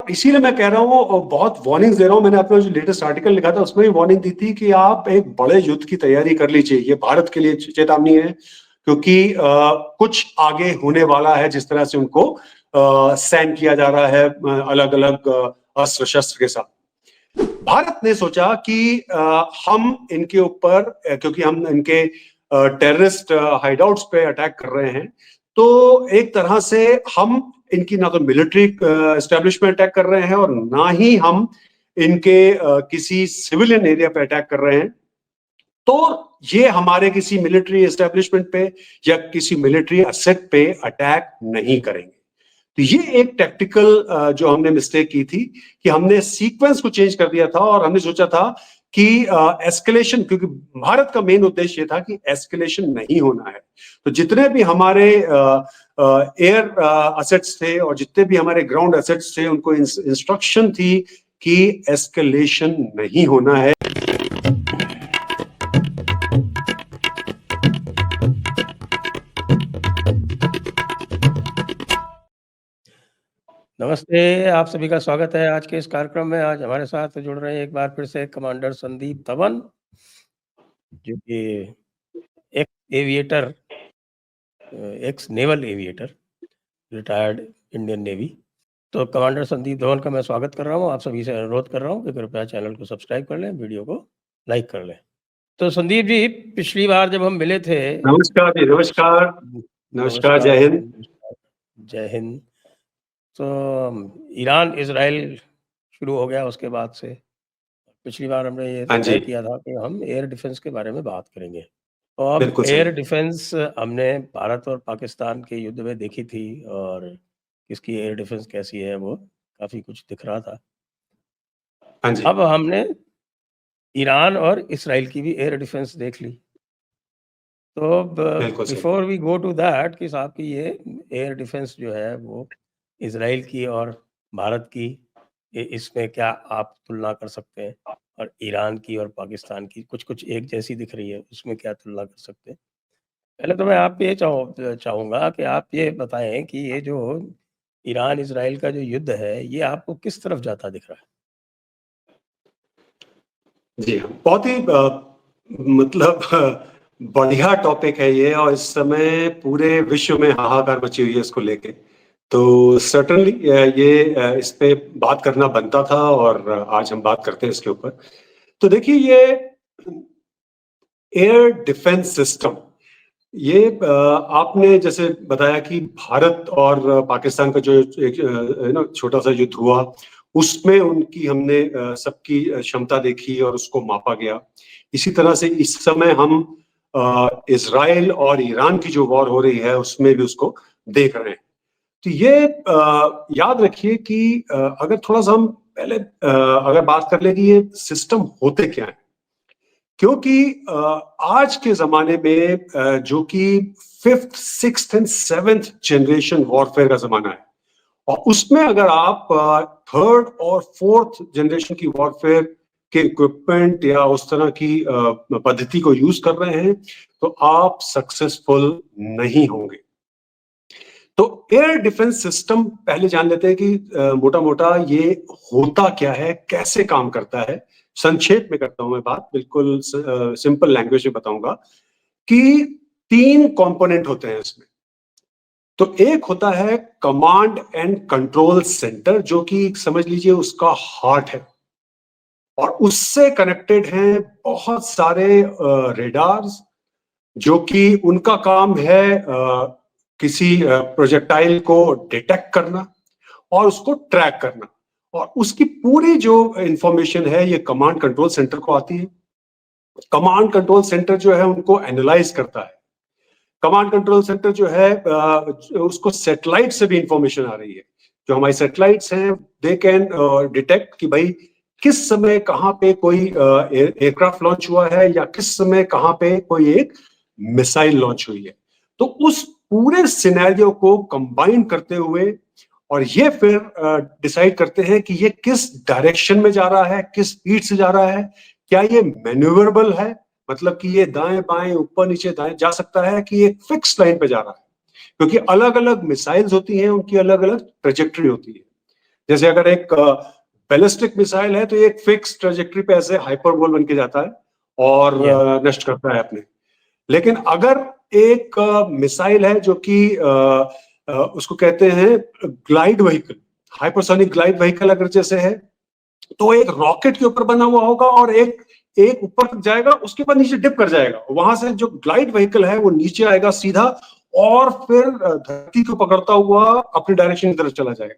इसीलिए मैं कह रहा हूँ और बहुत वार्निंग्स दे रहा हूँ। मैंने अपना जो लेटेस्ट आर्टिकल लिखा था उसमें भी वार्निंग दी थी कि आप एक बड़े युद्ध की तैयारी कर लीजिए। ये भारत के लिए चेतावनी है, क्योंकि कुछ आगे होने वाला है। जिस तरह से उनको सैन किया जा रहा है अलग अलग अस्त्र शस्त्र के साथ, भारत ने सोचा कि हम इनके ऊपर, क्योंकि हम इनके टेररिस्ट हाइडआउट्स पे अटैक कर रहे हैं, तो एक तरह से हम इनकी ना तो मिलिट्री एस्टेब्लिशमेंट अटैक कर रहे हैं और ना ही हम इनके किसी सिविलियन एरिया पे अटैक कर रहे हैं। तो ये हमारे किसी मिलिट्री एस्टेब्लिशमेंट पे या किसी मिलिट्री एसेट पे अटैक नहीं करेंगे। तो ये एक टैक्टिकल जो हमने मिस्टेक की थी कि हमने सीक्वेंस को चेंज कर दिया था और हमने सोचा था कि एस्केलेशन, क्योंकि भारत का मेन उद्देश्य था कि एस्केलेशन नहीं होना है। तो जितने भी हमारे एयर असेट्स थे और जितने भी हमारे ग्राउंड असेट्स थे, उनको इंस्ट्रक्शन थी कि एस्केलेशन नहीं होना है। नमस्ते, आप सभी का स्वागत है आज के इस कार्यक्रम में। आज हमारे साथ जुड़ रहे हैं एक बार फिर से कमांडर संदीप धवन, जो कि x naval aviator, retired Indian navy. तो कमांडर संदीप धवन का मैं स्वागत कर रहा हूँ। आप सभी से अनुरोध कर रहा हूँ कि कृपया चैनल को सब्सक्राइब कर लें, वीडियो को लाइक कर लें। तो संदीप जी, पिछली बार जब हम मिले थे। नमस्कार जी, नमस्कार। नमस्कार, जय हिंद। जय हिंद। तो ईरान इजराइल शुरू हो गया उसके बाद से। पिछली बार हमने ये तय किया था कि हम एयर डिफेंस के बारे में बात करेंगे। तो अब एयर डिफेंस हमने भारत और पाकिस्तान के युद्ध में देखी थी और किसकी एयर डिफेंस कैसी है वो काफी कुछ दिख रहा था। अब हमने ईरान और इसराइल की भी एयर डिफेंस देख ली। तो before we go to that कि साहब की ये एयर डिफेंस जो है वो इजराइल की और भारत की, इसमें क्या आप तुलना कर सकते हैं? और ईरान की और पाकिस्तान की कुछ एक जैसी दिख रही है, उसमें क्या तुलना कर सकते हैं? पहले तो मैं आप ये चाहूँगा कि आप ये बताएं कि ये जो ईरान इजराइल का जो युद्ध है, ये आपको किस तरफ जाता दिख रहा है? जी हाँ, बहुत ही मतलब बढ़िया टॉपिक है ये, और इस समय पूरे विश्व में हाहाकार मची हुई है इसको लेके। तो सर्टेनली ये इस पे बात करना बनता था और आज हम बात करते हैं इसके ऊपर। तो देखिए, ये एयर डिफेंस सिस्टम, ये आपने जैसे बताया कि भारत और पाकिस्तान का जो एक छोटा सा युद्ध हुआ, उसमें उनकी हमने सबकी क्षमता देखी और उसको मापा गया। इसी तरह से इस समय हम इजराइल और ईरान की जो वॉर हो रही है उसमें भी उसको देख रहे हैं। तो ये याद रखिए कि अगर थोड़ा सा हम पहले अगर बात कर ले कि ये सिस्टम होते क्या है, क्योंकि आज के जमाने में जो कि 5th, 6th and 7th generation warfare का जमाना है, और उसमें अगर आप 3rd और 4th जनरेशन की वॉरफेयर के इक्विपमेंट या उस तरह की पद्धति को यूज कर रहे हैं, तो आप सक्सेसफुल नहीं होंगे। तो एयर डिफेंस सिस्टम पहले जान लेते हैं कि मोटा मोटा ये होता क्या है, कैसे काम करता है। संक्षेप में करता हूं मैं बात, बिल्कुल सिंपल लैंग्वेज में बताऊंगा कि 3 कंपोनेंट होते हैं इसमें। तो एक होता है कमांड एंड कंट्रोल सेंटर, जो कि समझ लीजिए उसका हार्ट है, और उससे कनेक्टेड हैं बहुत सारे रेडार्स, जो कि उनका काम है किसी प्रोजेक्टाइल को डिटेक्ट करना और उसको ट्रैक करना, और उसकी पूरी जो इंफॉर्मेशन है ये कमांड कंट्रोल सेंटर को आती है। कमांड कंट्रोल सेंटर जो है उनको एनालाइज करता है। कमांड कंट्रोल सेंटर जो है उसको सैटेलाइट से भी इंफॉर्मेशन आ रही है। जो हमारी सैटेलाइट्स हैं, दे कैन डिटेक्ट कि भाई किस समय कहां पे कोई एयरक्राफ्ट लॉन्च हुआ है या किस समय कहां पे कोई एक मिसाइल लॉन्च हुई है। तो उस पूरे सिनेरियो को कंबाइन करते हुए और ये फिर डिसाइड करते हैं कि ये किस डायरेक्शन में जा रहा है, किस स्पीड से जा रहा है, क्या ये मैन्यूवरेबल है, मतलब कि ये दाएं बाएं ऊपर नीचे दाएं जा सकता है, कि ये फिक्स लाइन पे जा रहा है। क्योंकि अलग अलग मिसाइल्स होती हैं, उनकी अलग अलग ट्रेजेक्टरी होती है। जैसे अगर एक बैलिस्टिक मिसाइल है तो ये एक फिक्स ट्रेजेक्टरी पे ऐसे हाइपरबोल बन के जाता है और नष्ट करता है अपने। लेकिन अगर एक मिसाइल है जो कि उसको कहते हैं glide vehicle, hypersonic glide vehicle अगर जैसे है, तो एक रॉकेट के ऊपर बना हुआ होगा और एक ऊपर तक जाएगा, उसके बाद नीचे डिप कर जाएगा, वहां से जो ग्लाइड व्हीकल है वो नीचे आएगा सीधा और फिर धरती को पकड़ता हुआ अपनी डायरेक्शन की तरफ चला जाएगा।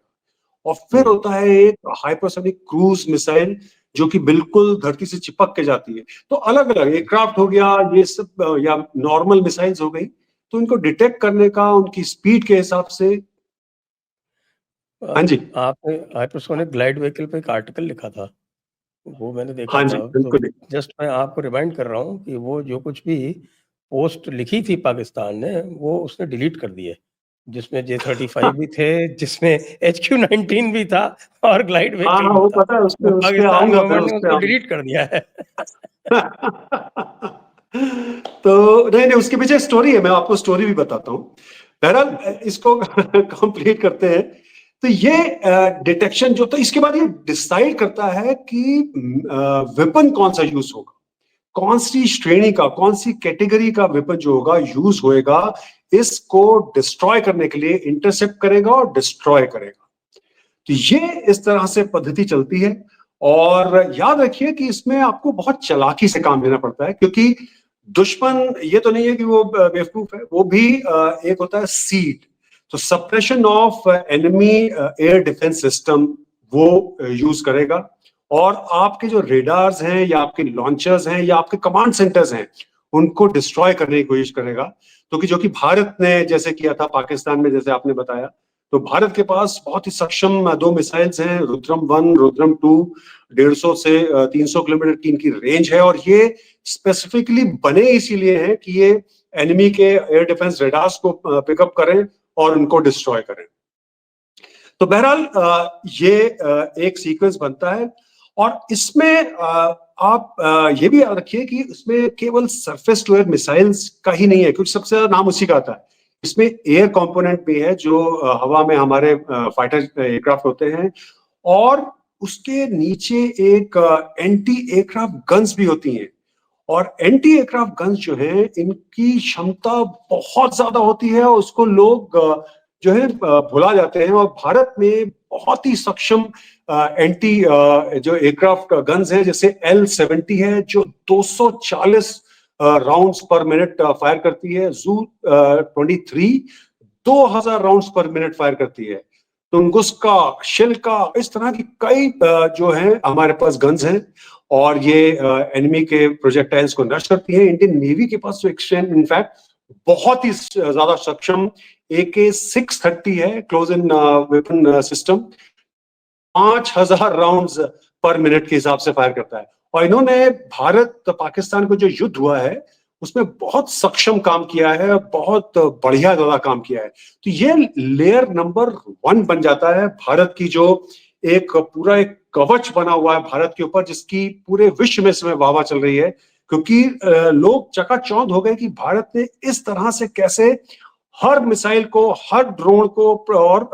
और फिर होता है एक हाइपरसोनिक क्रूज मिसाइल जो कि बिल्कुल धरती से चिपक के जाती है। तो अलग अलग एयरक्राफ्ट हो गया, ये सब या नॉर्मल मिसाइल्स हो गई, तो इनको डिटेक्ट करने का उनकी स्पीड के हिसाब से। हाँ जी, आपने हाइपरसोनिक ग्लाइड व्हीकल पे एक आर्टिकल लिखा था, वो मैंने देखा हाँ जी, था। तो बिल्कुल। जस्ट मैं आपको रिमाइंड कर रहा हूँ कि वो जो कुछ भी पोस्ट लिखी थी पाकिस्तान ने, वो उसने डिलीट कर दी है, जिसमें J-35 भी थे, जिसमें HQ-19 भी था और ग्लाइड हाँ व्हीकल हाँ, भी वो था। पता है, वो उस पे पाकिस्तान आऊंगा, फिर गवर्नमेंट उस ने पे उसको आऊंगा। डिलीट कर दिया है। तो नहीं नहीं, उसके पीछे स्टोरी है, मैं आपको स्टोरी भी बताता हूँ। बहरहाल इसको कंप्लीट करते हैं। तो ये डिटेक्शन जो, तो इसके बाद ये डिसाइड करता है कि वेपन कौन सा यूज होगा, कौन सी श्रेणी का, कौन सी कैटेगरी का वेपन जो होगा यूज होएगा, इसको डिस्ट्रॉय करने के लिए इंटरसेप्ट करेगा और डिस्ट्रॉय करेगा। तो ये इस तरह से पद्धति चलती है। और याद रखिए कि इसमें आपको बहुत चालाकी से काम लेना पड़ता है, क्योंकि दुश्मन ये तो नहीं है कि वो बेवकूफ है, वो भी एक होता है सीड। तो suppression of enemy air defence system वो यूज करेगा, और आपके जो रेडार्स हैं या आपके लॉन्चर्स हैं या आपके कमांड सेंटर्स हैं, उनको डिस्ट्रॉय करने की कोशिश करेगा। तो कि जो कि भारत ने जैसे किया था पाकिस्तान में, जैसे आपने बताया, तो भारत के पास बहुत ही सक्षम दो मिसाइल्स हैं, रुद्रम-1, रुद्रम-2। 150 से 300 किलोमीटर की इनकी रेंज है, और ये स्पेसिफिकली बने इसीलिए हैं कि ये एनिमी के एयर डिफेंस रेडार्स को पिकअप करें और उनको डिस्ट्रॉय करें। तो बहरहाल ये एक सीक्वेंस बनता है। और इसमें आप ये भी याद रखिए कि इसमें केवल सरफेस टू एयर मिसाइल्स का ही नहीं है, क्योंकि सबसे ज्यादा नाम उसी का आता है। इसमें एयर कंपोनेंट भी है, जो हवा में हमारे फाइटर एयरक्राफ्ट होते हैं, और उसके नीचे एक एंटी एयरक्राफ्ट गन्स भी होती हैं। और एंटी एयरक्राफ्ट गन्स जो है, इनकी क्षमता बहुत ज्यादा होती है, और उसको लोग जो है भुला जाते हैं। और भारत में बहुत ही सक्षम एंटी जो एयरक्राफ्ट गन्स हैं, जैसे L-70 है, जो 240 राउंड्स पर मिनट फायर करती है। Zu-23 2000 राउंड्स पर मिनट फायर करती है। तुंगुस्का, शिल्का, इस तरह की कई जो है हमारे पास गन्स हैं, और ये एनिमी के प्रोजेक्टाइल्स को नष्ट करती है। इंडियन नेवी के पास तो एक्सटेंड इनफैक्ट बहुत ही ज्यादा सक्षम AK-630 है, close in weapon system, 5000 rounds पर मिनट के हिसाब से फायर करता है। और इन्होंने भारत पाकिस्तान को जो युद्ध हुआ है, उसमें बहुत सक्षम काम किया है, बहुत बढ़िया ज्यादा काम किया है। तो ये लेयर नंबर 1 बन जाता है भारत की, जो एक पूरा एक कवच बना हुआ है भारत के ऊपर, जिसकी पूरे विश्व में इसमें वाहवाही चल रही है। क्योंकि लोग चकाचौंध हो गए कि भारत ने इस तरह से कैसे हर मिसाइल को, हर ड्रोन को, और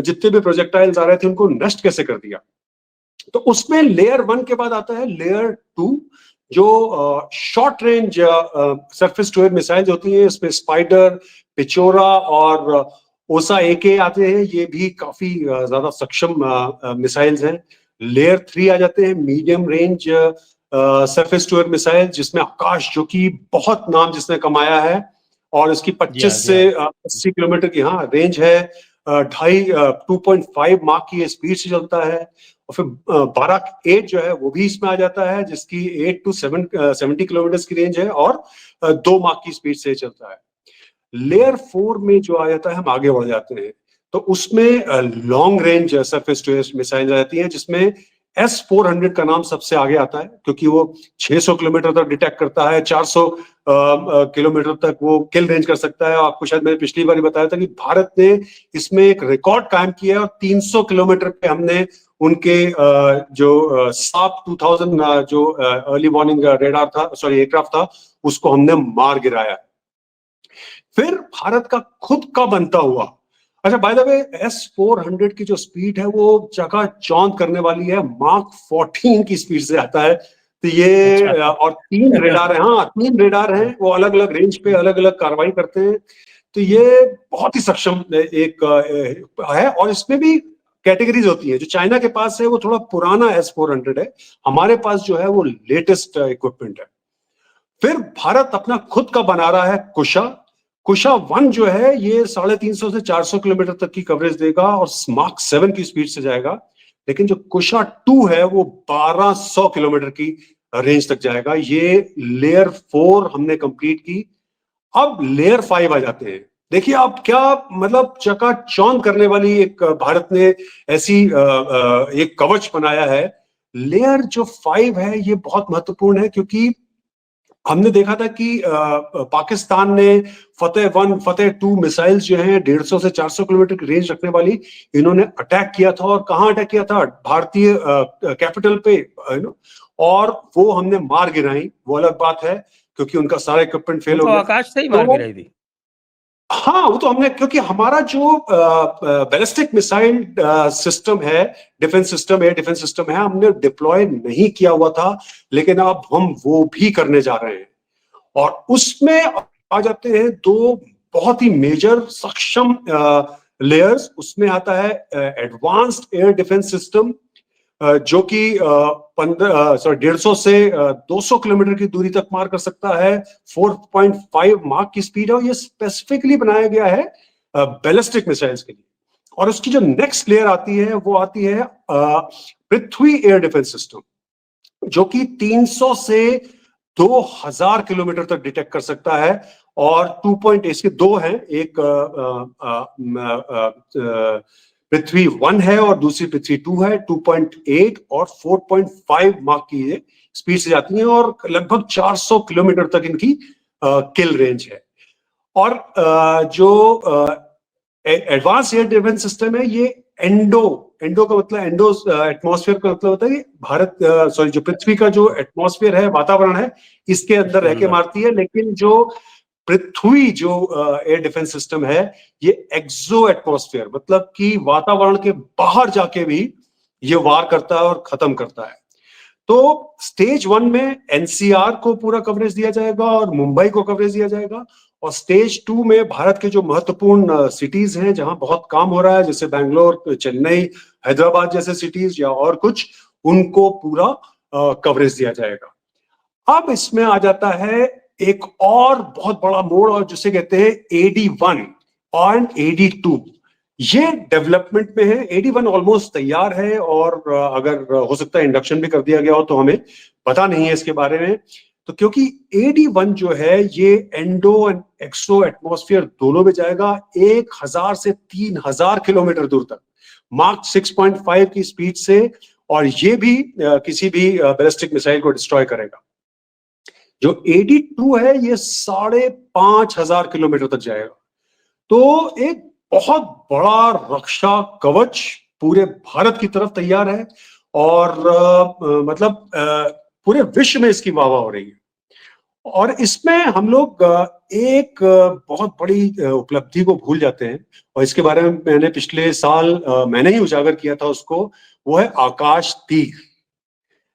जितने भी प्रोजेक्टाइल्स आ रहे थे उनको नष्ट कैसे कर दिया। तो उसमें लेयर 1 के बाद आता है लेयर 2, जो short range surface to air missiles होती हैं। इसमें स्पाइडर, पिचोरा और ओसा AK आते हैं, ये भी काफी ज्यादा सक्षम मिसाइल्स हैं। लेयर 3 आ जाते हैं, medium range surface to air missile, जिसमें आकाश, जो कि बहुत नाम जिसने कमाया है, और इसकी 25 से 80 किलोमीटर की रेंज है। 2.5 मार्क की स्पीड से चलता है। और फिर बाराक 8 जो है वो भी इसमें आ जाता है, जिसकी 8 to 70 किलोमीटर की रेंज है, और 2 मार्क की स्पीड से चलता है। लेयर 4 में जो आ जाता है, हम आगे बढ़ जाते हैं, तो उसमें long range surface to air missile आ जाती है, जिसमें S-400 का नाम सबसे आगे आता है, क्योंकि वो 600 किलोमीटर तक डिटेक्ट करता है, 400 किलोमीटर तक वो किल रेंज कर सकता है। आपको शायद मैंने पिछली बार बताया था कि भारत ने इसमें एक रिकॉर्ड कायम किया है, और 300 किलोमीटर पे हमने उनके जो साप 2000 जो अर्ली वार्निंग रेडार था, सॉरी एयरक्राफ्ट था, उसको हमने मार गिराया। फिर भारत का खुद का बनता हुआ अच्छा, बाय द वे S-400 की जो स्पीड है वो चकाचौंध करने वाली है, मार्क 14 की स्पीड से आता है। तो ये अच्छा। और 3 रेडार हैं, हाँ 3 रेडार हैं, वो अलग अलग रेंज पे अलग अलग कार्रवाई करते हैं। तो ये बहुत ही सक्षम एक है, और इसमें भी कैटेगरीज होती है। जो चाइना के पास है वो थोड़ा पुराना S-400 है, हमारे पास जो है वो लेटेस्ट इक्विपमेंट है। फिर भारत अपना खुद का बना रहा है कुशा। कुशा 1 जो है ये 350 से 400 किलोमीटर तक की कवरेज देगा और मार्क 7 की स्पीड से जाएगा। लेकिन जो कुशा 2 है वो 1200 किलोमीटर की रेंज तक जाएगा। ये लेयर 4 हमने कंप्लीट की। अब लेयर 5 आ जाते हैं। देखिए आप क्या, मतलब चकाचौंध करने वाली एक भारत ने ऐसी एक कवच बनाया है। लेयर जो 5 है ये बहुत महत्वपूर्ण है, क्योंकि हमने देखा था कि पाकिस्तान ने फतेह 1 फतेह 2 मिसाइल्स जो हैं 150 से 400 किलोमीटर की रेंज रखने वाली, इन्होंने अटैक किया था। और कहां अटैक किया था? भारतीय कैपिटल पे, और वो हमने मार गिराई। वो अलग बात है, क्योंकि उनका सारा इक्विपमेंट फेल हो तो गया। आकाश से ही मार तो गिराई थी। हाँ, वो तो हमने, क्योंकि हमारा जो बैलिस्टिक मिसाइल सिस्टम है, डिफेंस सिस्टम है, हमने डिप्लॉय नहीं किया हुआ था, लेकिन अब हम वो भी करने जा रहे हैं। और उसमें आ जाते हैं दो बहुत ही मेजर सक्षम लेयर्स। उसमें आता है एडवांस्ड एयर डिफेंस सिस्टम, जो कि 150 से 200 किलोमीटर की दूरी तक मार कर सकता है। 4.5 मार्क की स्पीड है, और ये स्पेसिफिकली बनाया गया है बैलिस्टिक मिसाइल्स के लिए। और उसकी जो नेक्स्ट लेयर आती है वो आती है पृथ्वी एयर डिफेंस सिस्टम, जो कि 300 से 2000 किलोमीटर तक डिटेक्ट कर सकता है। और 2. इसके दो हैं, एक पृथ्वी 1 है और दूसरी पृथ्वी 2 है। 2.8 और 4.5 मार्क की ये स्पीड से जाती हैं, और लगभग 400 किलोमीटर तक इनकी किल रेंज है। और जो एडवांस एयर डिफेंस सिस्टम है, ये एंडो का मतलब एंडो एटमॉस्फेयर का मतलब होता है कि भारत जो पृथ्वी का जो एटमॉस्फेयर है, वातावरण है, इसके अंदर रह के मारती है। लेकिन जो पृथ्वी जो एयर डिफेंस सिस्टम है, ये एक्सो एटमॉस्फेयर, मतलब कि वातावरण के बाहर जाके भी ये वार करता है और खत्म करता है। तो स्टेज 1 में एनसीआर को पूरा कवरेज दिया जाएगा और मुंबई को कवरेज दिया जाएगा। और स्टेज 2 में भारत के जो महत्वपूर्ण सिटीज हैं, जहां बहुत काम हो रहा है, जैसे बैंगलोर, चेन्नई, हैदराबाद जैसे सिटीज या और कुछ, उनको पूरा कवरेज दिया जाएगा। अब इसमें आ जाता है एक और बहुत बड़ा मोड़, और जिसे कहते हैं AD1 और AD2। ये डेवलपमेंट में है। AD1 ऑलमोस्ट तैयार है, और अगर हो सकता है इंडक्शन भी कर दिया गया हो, तो हमें पता नहीं है इसके बारे में। तो क्योंकि AD1 जो है ये एंडो एंड एक्सो एटमॉस्फेयर दोनों में जाएगा, 1000 से 3000 किलोमीटर दूर तक, मार्क 6.5 की स्पीड से। और ये भी किसी भी बैलिस्टिक मिसाइल को डिस्ट्रॉय करेगा। जो AD2 है ये 5500 किलोमीटर तक जाएगा। तो एक बहुत बड़ा रक्षा कवच पूरे भारत की तरफ तैयार है, और मतलब पूरे विश्व में इसकी वाहवाही हो रही है। और इसमें हम लोग एक बहुत बड़ी उपलब्धि को भूल जाते हैं, और इसके बारे में मैंने पिछले साल मैंने ही उजागर किया था उसको। वो है आकाश तीर।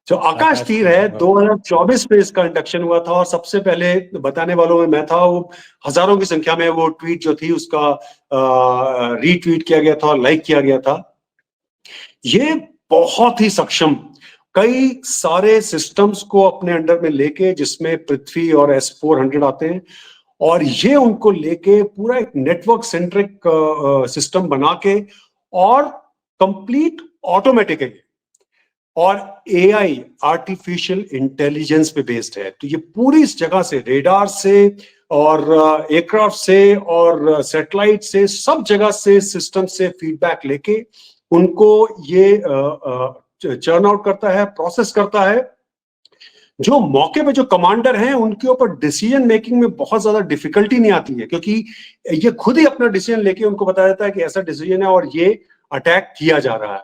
जो आकाश तीर है, 2024 में इसका इंडक्शन हुआ था, और सबसे पहले बताने वालों में मैं था। वो हजारों की संख्या में वो ट्वीट जो थी उसका रीट्वीट किया गया था और लाइक किया गया था। ये बहुत ही सक्षम, कई सारे सिस्टम्स को अपने अंडर में लेके, जिसमें पृथ्वी और S-400 आते हैं, और ये उनको लेके पूरा एक नेटवर्क सेंट्रिक सिस्टम बना के, और कंप्लीट ऑटोमेटिकली और AI आर्टिफिशियल इंटेलिजेंस पे बेस्ड है। तो ये पूरी इस जगह से, रेडार से और एयरक्राफ्ट से और सैटेलाइट से, सब जगह से सिस्टम से फीडबैक लेके उनको ये चर्न आउट करता है, प्रोसेस करता है। जो मौके पे जो कमांडर हैं उनके ऊपर डिसीजन मेकिंग में बहुत ज्यादा डिफिकल्टी नहीं आती है, क्योंकि ये खुद ही अपना डिसीजन लेके उनको बता देता है कि ऐसा डिसीजन है और ये अटैक किया जा रहा है।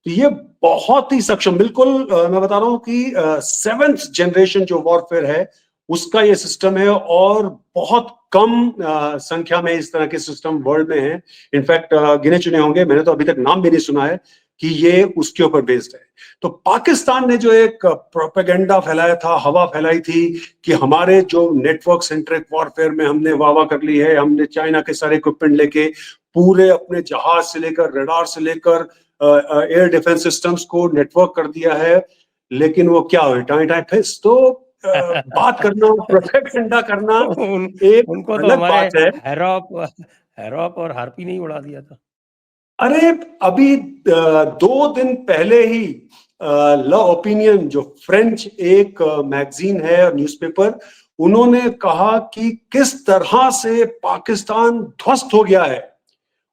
तो ये बहुत ही सक्षम, बिल्कुल मैं बता रहा हूं कि 7th जनरेशन जो वॉरफेयर है उसका ये सिस्टम है, और बहुत कम संख्या में इस तरह के सिस्टम वर्ल्ड में हैं। इनफैक्ट गिने चुने होंगे, मैंने तो अभी तक नाम भी नहीं सुना है कि ये उसके ऊपर बेस्ड है। तो पाकिस्तान ने जो एक प्रोपेगेंडा फैलाया था, हवा फैलाई थी कि हमारे जो नेटवर्क सेंट्रिक वॉरफेयर में हमने वाह कर ली है, हमने चाइना के सारे इक्विपमेंट लेके पूरे अपने जहाज से लेकर रडार से लेकर एयर डिफेंस सिस्टम्स को नेटवर्क कर दिया है, लेकिन वो क्या हुए, टाई टाई फिस। तो बात करना, प्रोपेगेंडा करना एक उनको तो अलग हमारे बात है। हैरॉप और हार्पी नहीं उड़ा दिया था। अरे अभी 2 दिन पहले ही ला ओपिनियन, जो फ्रेंच एक मैगजीन है, न्यूज़पेपर, उन्होंने कहा कि किस तरह से पाकिस्तान ध्वस्त हो गया है।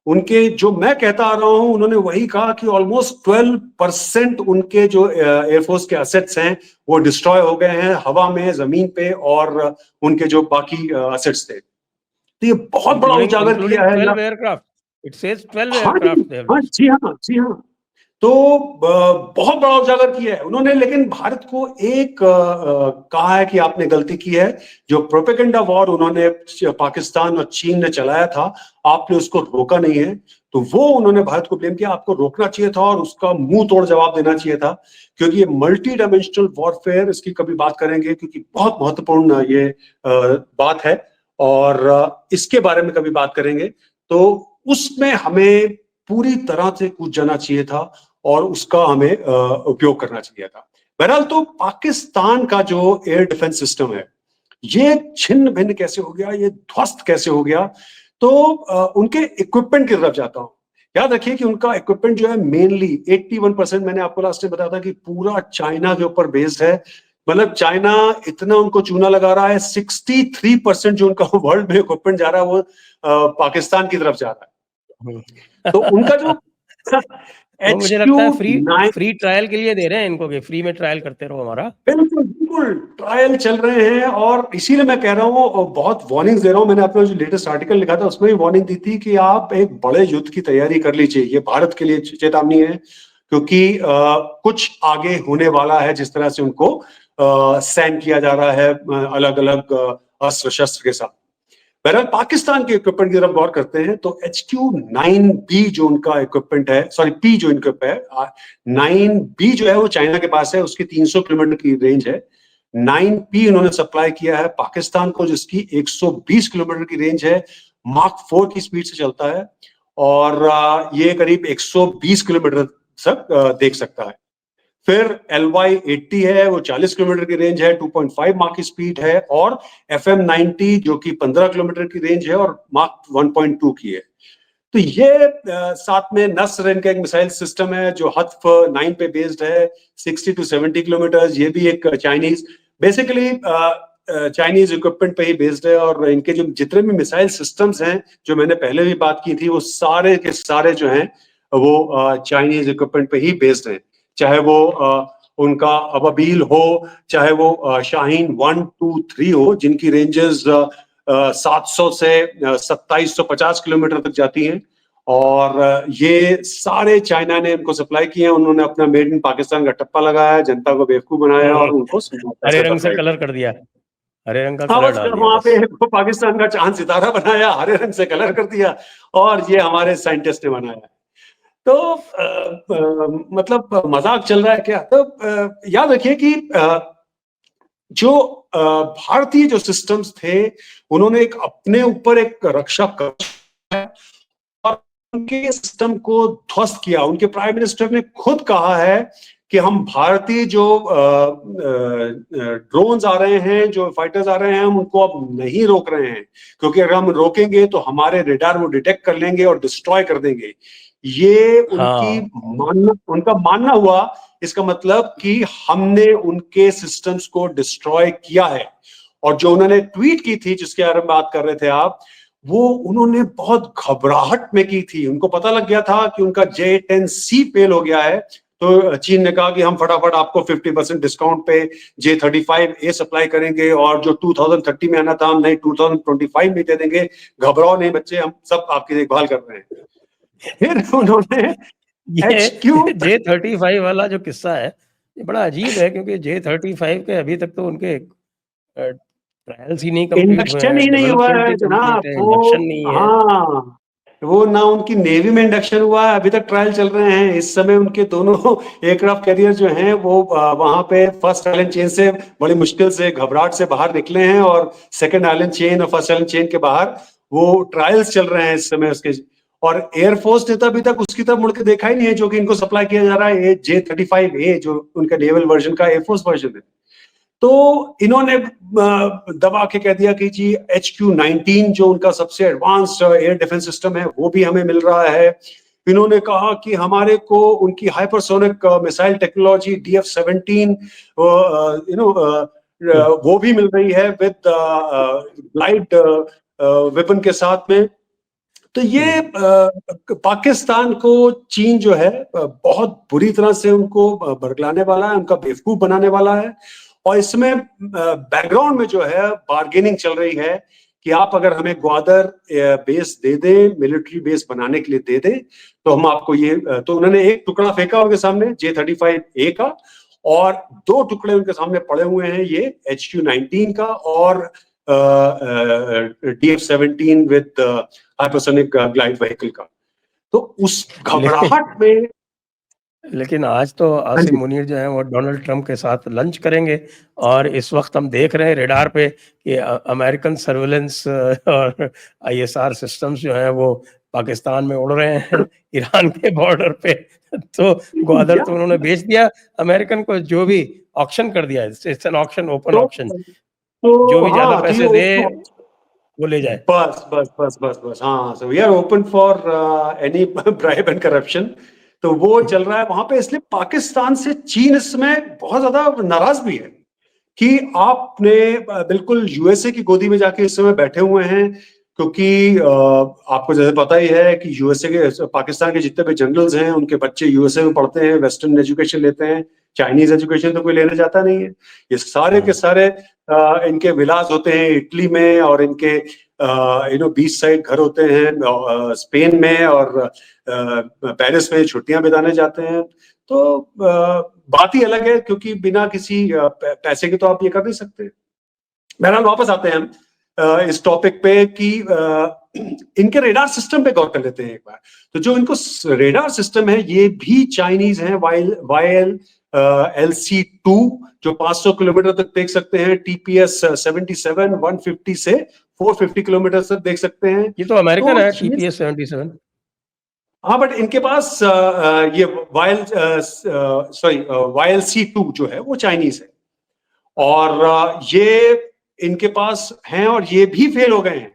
उनके, जो मैं कहता आ रहा हूं, उन्होंने वही कहा कि ऑलमोस्ट 12% उनके जो एयरफोर्स के एसेट्स हैं वो डिस्ट्रॉय हो गए हैं, हवा में, जमीन पे, और उनके जो बाकी एसेट्स थे। तो ये बहुत बड़ा उजागर किया है। 12 एयरक्राफ्ट, इट सेज 12 हाँ एयरक्राफ्ट दे हैव हाँ, लॉस्ट। जी हाँ, जी हाँ। तो बहुत बड़ा उजागर किया है उन्होंने, लेकिन भारत को एक कहा है कि आपने गलती की है। जो प्रोपेगेंडा वॉर उन्होंने पाकिस्तान और चीन ने चलाया था, आपने उसको रोका नहीं है। तो वो उन्होंने भारत को ब्लेम किया, आपको रोकना चाहिए था और उसका मुंह तोड़ जवाब देना चाहिए था, क्योंकि ये मल्टी डायमेंशनल वॉरफेयर, इसकी कभी बात करेंगे, क्योंकि बहुत महत्वपूर्ण ये बात है, और इसके बारे में कभी बात करेंगे। तो उसमें हमें पूरी तरह से कूद जाना चाहिए था और उसका हमें उपयोग करना चाहिए था। बहरहाल, तो पाकिस्तान का जो एयर डिफेंस सिस्टम है, ये छिन्न भिन्न कैसे हो गया, ये ध्वस्त कैसे हो गया। तो उनके इक्विपमेंट की तरफ जाता हूं। याद रखिए कि उनका इक्विपमेंट जो है मेनली 81%, मैंने आपको लास्ट टाइम बताया था कि पूरा चाइना के ऊपर बेस्ड है। मतलब चाइना इतना उनको चूना लगा रहा है, 63% जो उनका वर्ल्ड में इक्विपमेंट जा रहा है वो पाकिस्तान की तरफ जा रहा है। तो उनका जो तो मुझे लगता है फ्री HQ-9, फ्री ट्रायल के लिए दे रहे हैं इनको कि फ्री में ट्रायल करते रहो हमारा। बिल्कुल बिल्कुल ट्रायल चल रहे हैं, और इसीलिए मैं कह रहा हूँ, और बहुत वार्निंग्स दे रहा हूँ। मैंने अपना जो लेटेस्ट आर्टिकल लिखा था उसमें भी वार्निंग दी थी कि आप एक बड़े युद्ध की तैयारी कर लीजिए। ये भारत के लिए चेतावनी है, क्योंकि कुछ आगे होने वाला है, जिस तरह से उनको सैन किया जा रहा है अलग अलग अस्त्र शस्त्र के साथ। बहरहाल, पाकिस्तान के इक्विपमेंट की तरफ गौर करते हैं तो HQ-9B जो उनका इक्विपमेंट है, सॉरी P जो इनका है, 9B जो है वो चाइना के पास है, उसकी 300 किलोमीटर की रेंज है। 9P उन्होंने सप्लाई किया है पाकिस्तान को, जिसकी 120 किलोमीटर की रेंज है, मार्क 4 की स्पीड से चलता है, और ये करीब 120 किलोमीटर तक देख सकता है। फिर LY-80 है, वो 40 किलोमीटर की रेंज है, 2.5 मार्क की स्पीड है, और FM-90 जो कि 15 किलोमीटर की रेंज है और मार्क 1.2 की है। तो ये साथ में नस्र इनका एक मिसाइल सिस्टम है जो हत्फ 9 पे बेस्ड है, 60 to 70 किलोमीटर। ये भी एक चाइनीज, बेसिकली चाइनीज इक्विपमेंट पे ही बेस्ड है, और इनके जो जितने भी मिसाइल सिस्टम्स हैं, जो मैंने पहले भी बात की थी, वो सारे के सारे जो हैं वो चाइनीज इक्विपमेंट पे ही बेस्ड हैं। चाहे वो उनका अबाबील हो, चाहे वो शाहीन 1, 2, 3 हो, जिनकी रेंजेस 700 से 2750 किलोमीटर तक जाती हैं, और ये सारे चाइना ने इनको सप्लाई किए हैं। उन्होंने अपना मेड इन पाकिस्तान का टप्पा लगाया, जनता को बेवकूफ बनाया और उनको हरे रंग से कलर कर दिया, हरे रंग का हाँ, कलर बस डाल दिया वहां बस। पे पाकिस्तान का चांद सितारा बनाया, हरे रंग से कलर कर दिया, और ये हमारे साइंटिस्ट ने बनाया। तो मतलब मजाक चल रहा है क्या। तो याद रखिए कि जो भारतीय जो सिस्टम्स थे, उन्होंने एक अपने ऊपर एक रक्षा कवच और उनके सिस्टम को ध्वस्त किया। उनके प्राइम मिनिस्टर ने खुद कहा है कि हम भारतीय जो ड्रोन्स आ रहे हैं, जो फाइटर्स आ रहे हैं, हम उनको अब नहीं रोक रहे हैं, क्योंकि अगर हम रोकेंगे तो हमारे रेडार वो डिटेक्ट कर लेंगे और डिस्ट्रॉय कर देंगे। ये उनका मानना हुआ। इसका मतलब कि हमने उनके सिस्टम्स को डिस्ट्रॉय किया है। और जो उन्होंने ट्वीट की थी, जिसके बारे में बात कर रहे थे आप, वो उन्होंने बहुत घबराहट में की थी। उनको पता लग गया था कि उनका J-10C फेल हो गया है, तो चीन ने कहा कि हम फटाफट आपको 50% डिस्काउंट पे J-35A सप्लाई करेंगे, और जो 2030 में आना था हम नहीं 2025 में दे देंगे। घबराओ नहीं बच्चे, हम सब आपकी देखभाल कर रहे हैं। फिर उन्होंने ये J-35 वाला जो किस्सा है, ये बड़ा अजीब है, क्योंकि J-35 के अभी तक तो उनके ट्रायल्स ही नहीं कंप्लीट हुए इंडक्शन हैं, ही नहीं हुआ डेवलपमेंट है ही जनाब, कंप्लीट है, इंडक्शन वो नहीं है। हाँ, वो ना उनकी नेवी में इंडक्शन हुआ है, अभी तक ट्रायल चल रहे हैं। इस समय उनके दोनों एयरक्राफ्ट कैरियर जो हैं वो वहां पे फर्स्ट आइलैंड चेन से बड़ी मुश्किल से, घबराहट से बाहर निकले हैं, और सेकंड आइलैंड चेन और फर्स्ट आइलैंड चेन के बाहर वो ट्रायल्स चल रहे हैं इस समय उसके। और एयरफोर्स ने तो अभी तक उसकी तरफ मुड़ के देखा ही नहीं है, जो कि इनको सप्लाई किया जा रहा है J-35A, जो उनका नेवल वर्जन का एयरफोर्स वर्जन है। तो इन्होंने दबा के कह दिया कि जी HQ-19 जो उनका सबसे एडवांस्ड एयर डिफेंस सिस्टम है वो भी हमें मिल रहा है। इन्होंने कहा कि हमारे को उनकी हाइपरसोनिक मिसाइल टेक्नोलॉजी DF-17 वो भी मिल रही है विद ग्लाइड वेपन के साथ में। तो ये पाकिस्तान को चीन जो है बहुत बुरी तरह से उनको बरगलाने वाला है, उनका बेवकूफ बनाने वाला है। और इसमें बैकग्राउंड में जो है बार्गेनिंग चल रही है कि आप अगर हमें ग्वादर बेस दे दें, मिलिट्री बेस बनाने के लिए दे दें, तो हम आपको ये तो उन्होंने एक टुकड़ा फेंका उनके सामने J-35A का, और 2 टुकड़े उनके सामने पड़े हुए हैं ये HQ-19 का और DF-17 with hypersonic glide vehicle का। तो उस घबराहट में लेकिन आज तो आसिम मुनीर जो है वो डोनाल्ड ट्रंप के साथ लंच करेंगे, और इस वक्त हम देख रहे हैं रेडार पे कि अमेरिकन सर्वेलेंस और ISR सिस्टम्स जो हैं वो पाकिस्तान में उड़ रहे हैं ईरान के बॉर्डर पे। तो ग्वादर तो उन्होंने बेच दिया अमेरिकन को, जो भी ऑक्शन कर दिया, it's an auction, open auction, जो भी ज्यादा पैसे दे वो ले जाए। बस बस बस बस बस हाँ, so we are open for any bribe and corruption. तो वो चल रहा है वहां पे, इसलिए पाकिस्तान से चीन इसमें बहुत ज्यादा नाराज भी है कि आपने बिल्कुल USA की गोदी में जाके इस समय बैठे हुए हैं। क्योंकि आपको जैसे पता ही है कि USA के, पाकिस्तान के जितने भी जनरल्स हैं उनके बच्चे USA में पढ़ते हैं, वेस्टर्न एजुकेशन लेते हैं, चाइनीज एजुकेशन तो कोई लेने जाता नहीं है। ये सारे के सारे इनके विलास होते हैं इटली में, और इनके बीच साइड घर होते हैं स्पेन में और पेरिस में छुट्टियां बिताने जाते हैं। तो बात ही अलग है, क्योंकि बिना किसी पैसे के तो आप ये कर नहीं सकते। बहरहाल वापस आते हैं हम इस टॉपिक पे कि इनके रेडार सिस्टम पे गौर कर लेते हैं एक बार। तो जो इनको रेडार सिस्टम है ये भी चाइनीज है, YLC-2 जो 500 किलोमीटर तक देख सकते हैं, TPS-77 150 से 450 किलोमीटर तक देख सकते हैं। ये तो अमेरिकन है TPS-77। हाँ, बट इनके पास ये YLC-2 जो है वो चाइनीज है, और ये इनके पास हैं और ये भी फेल हो गए हैं।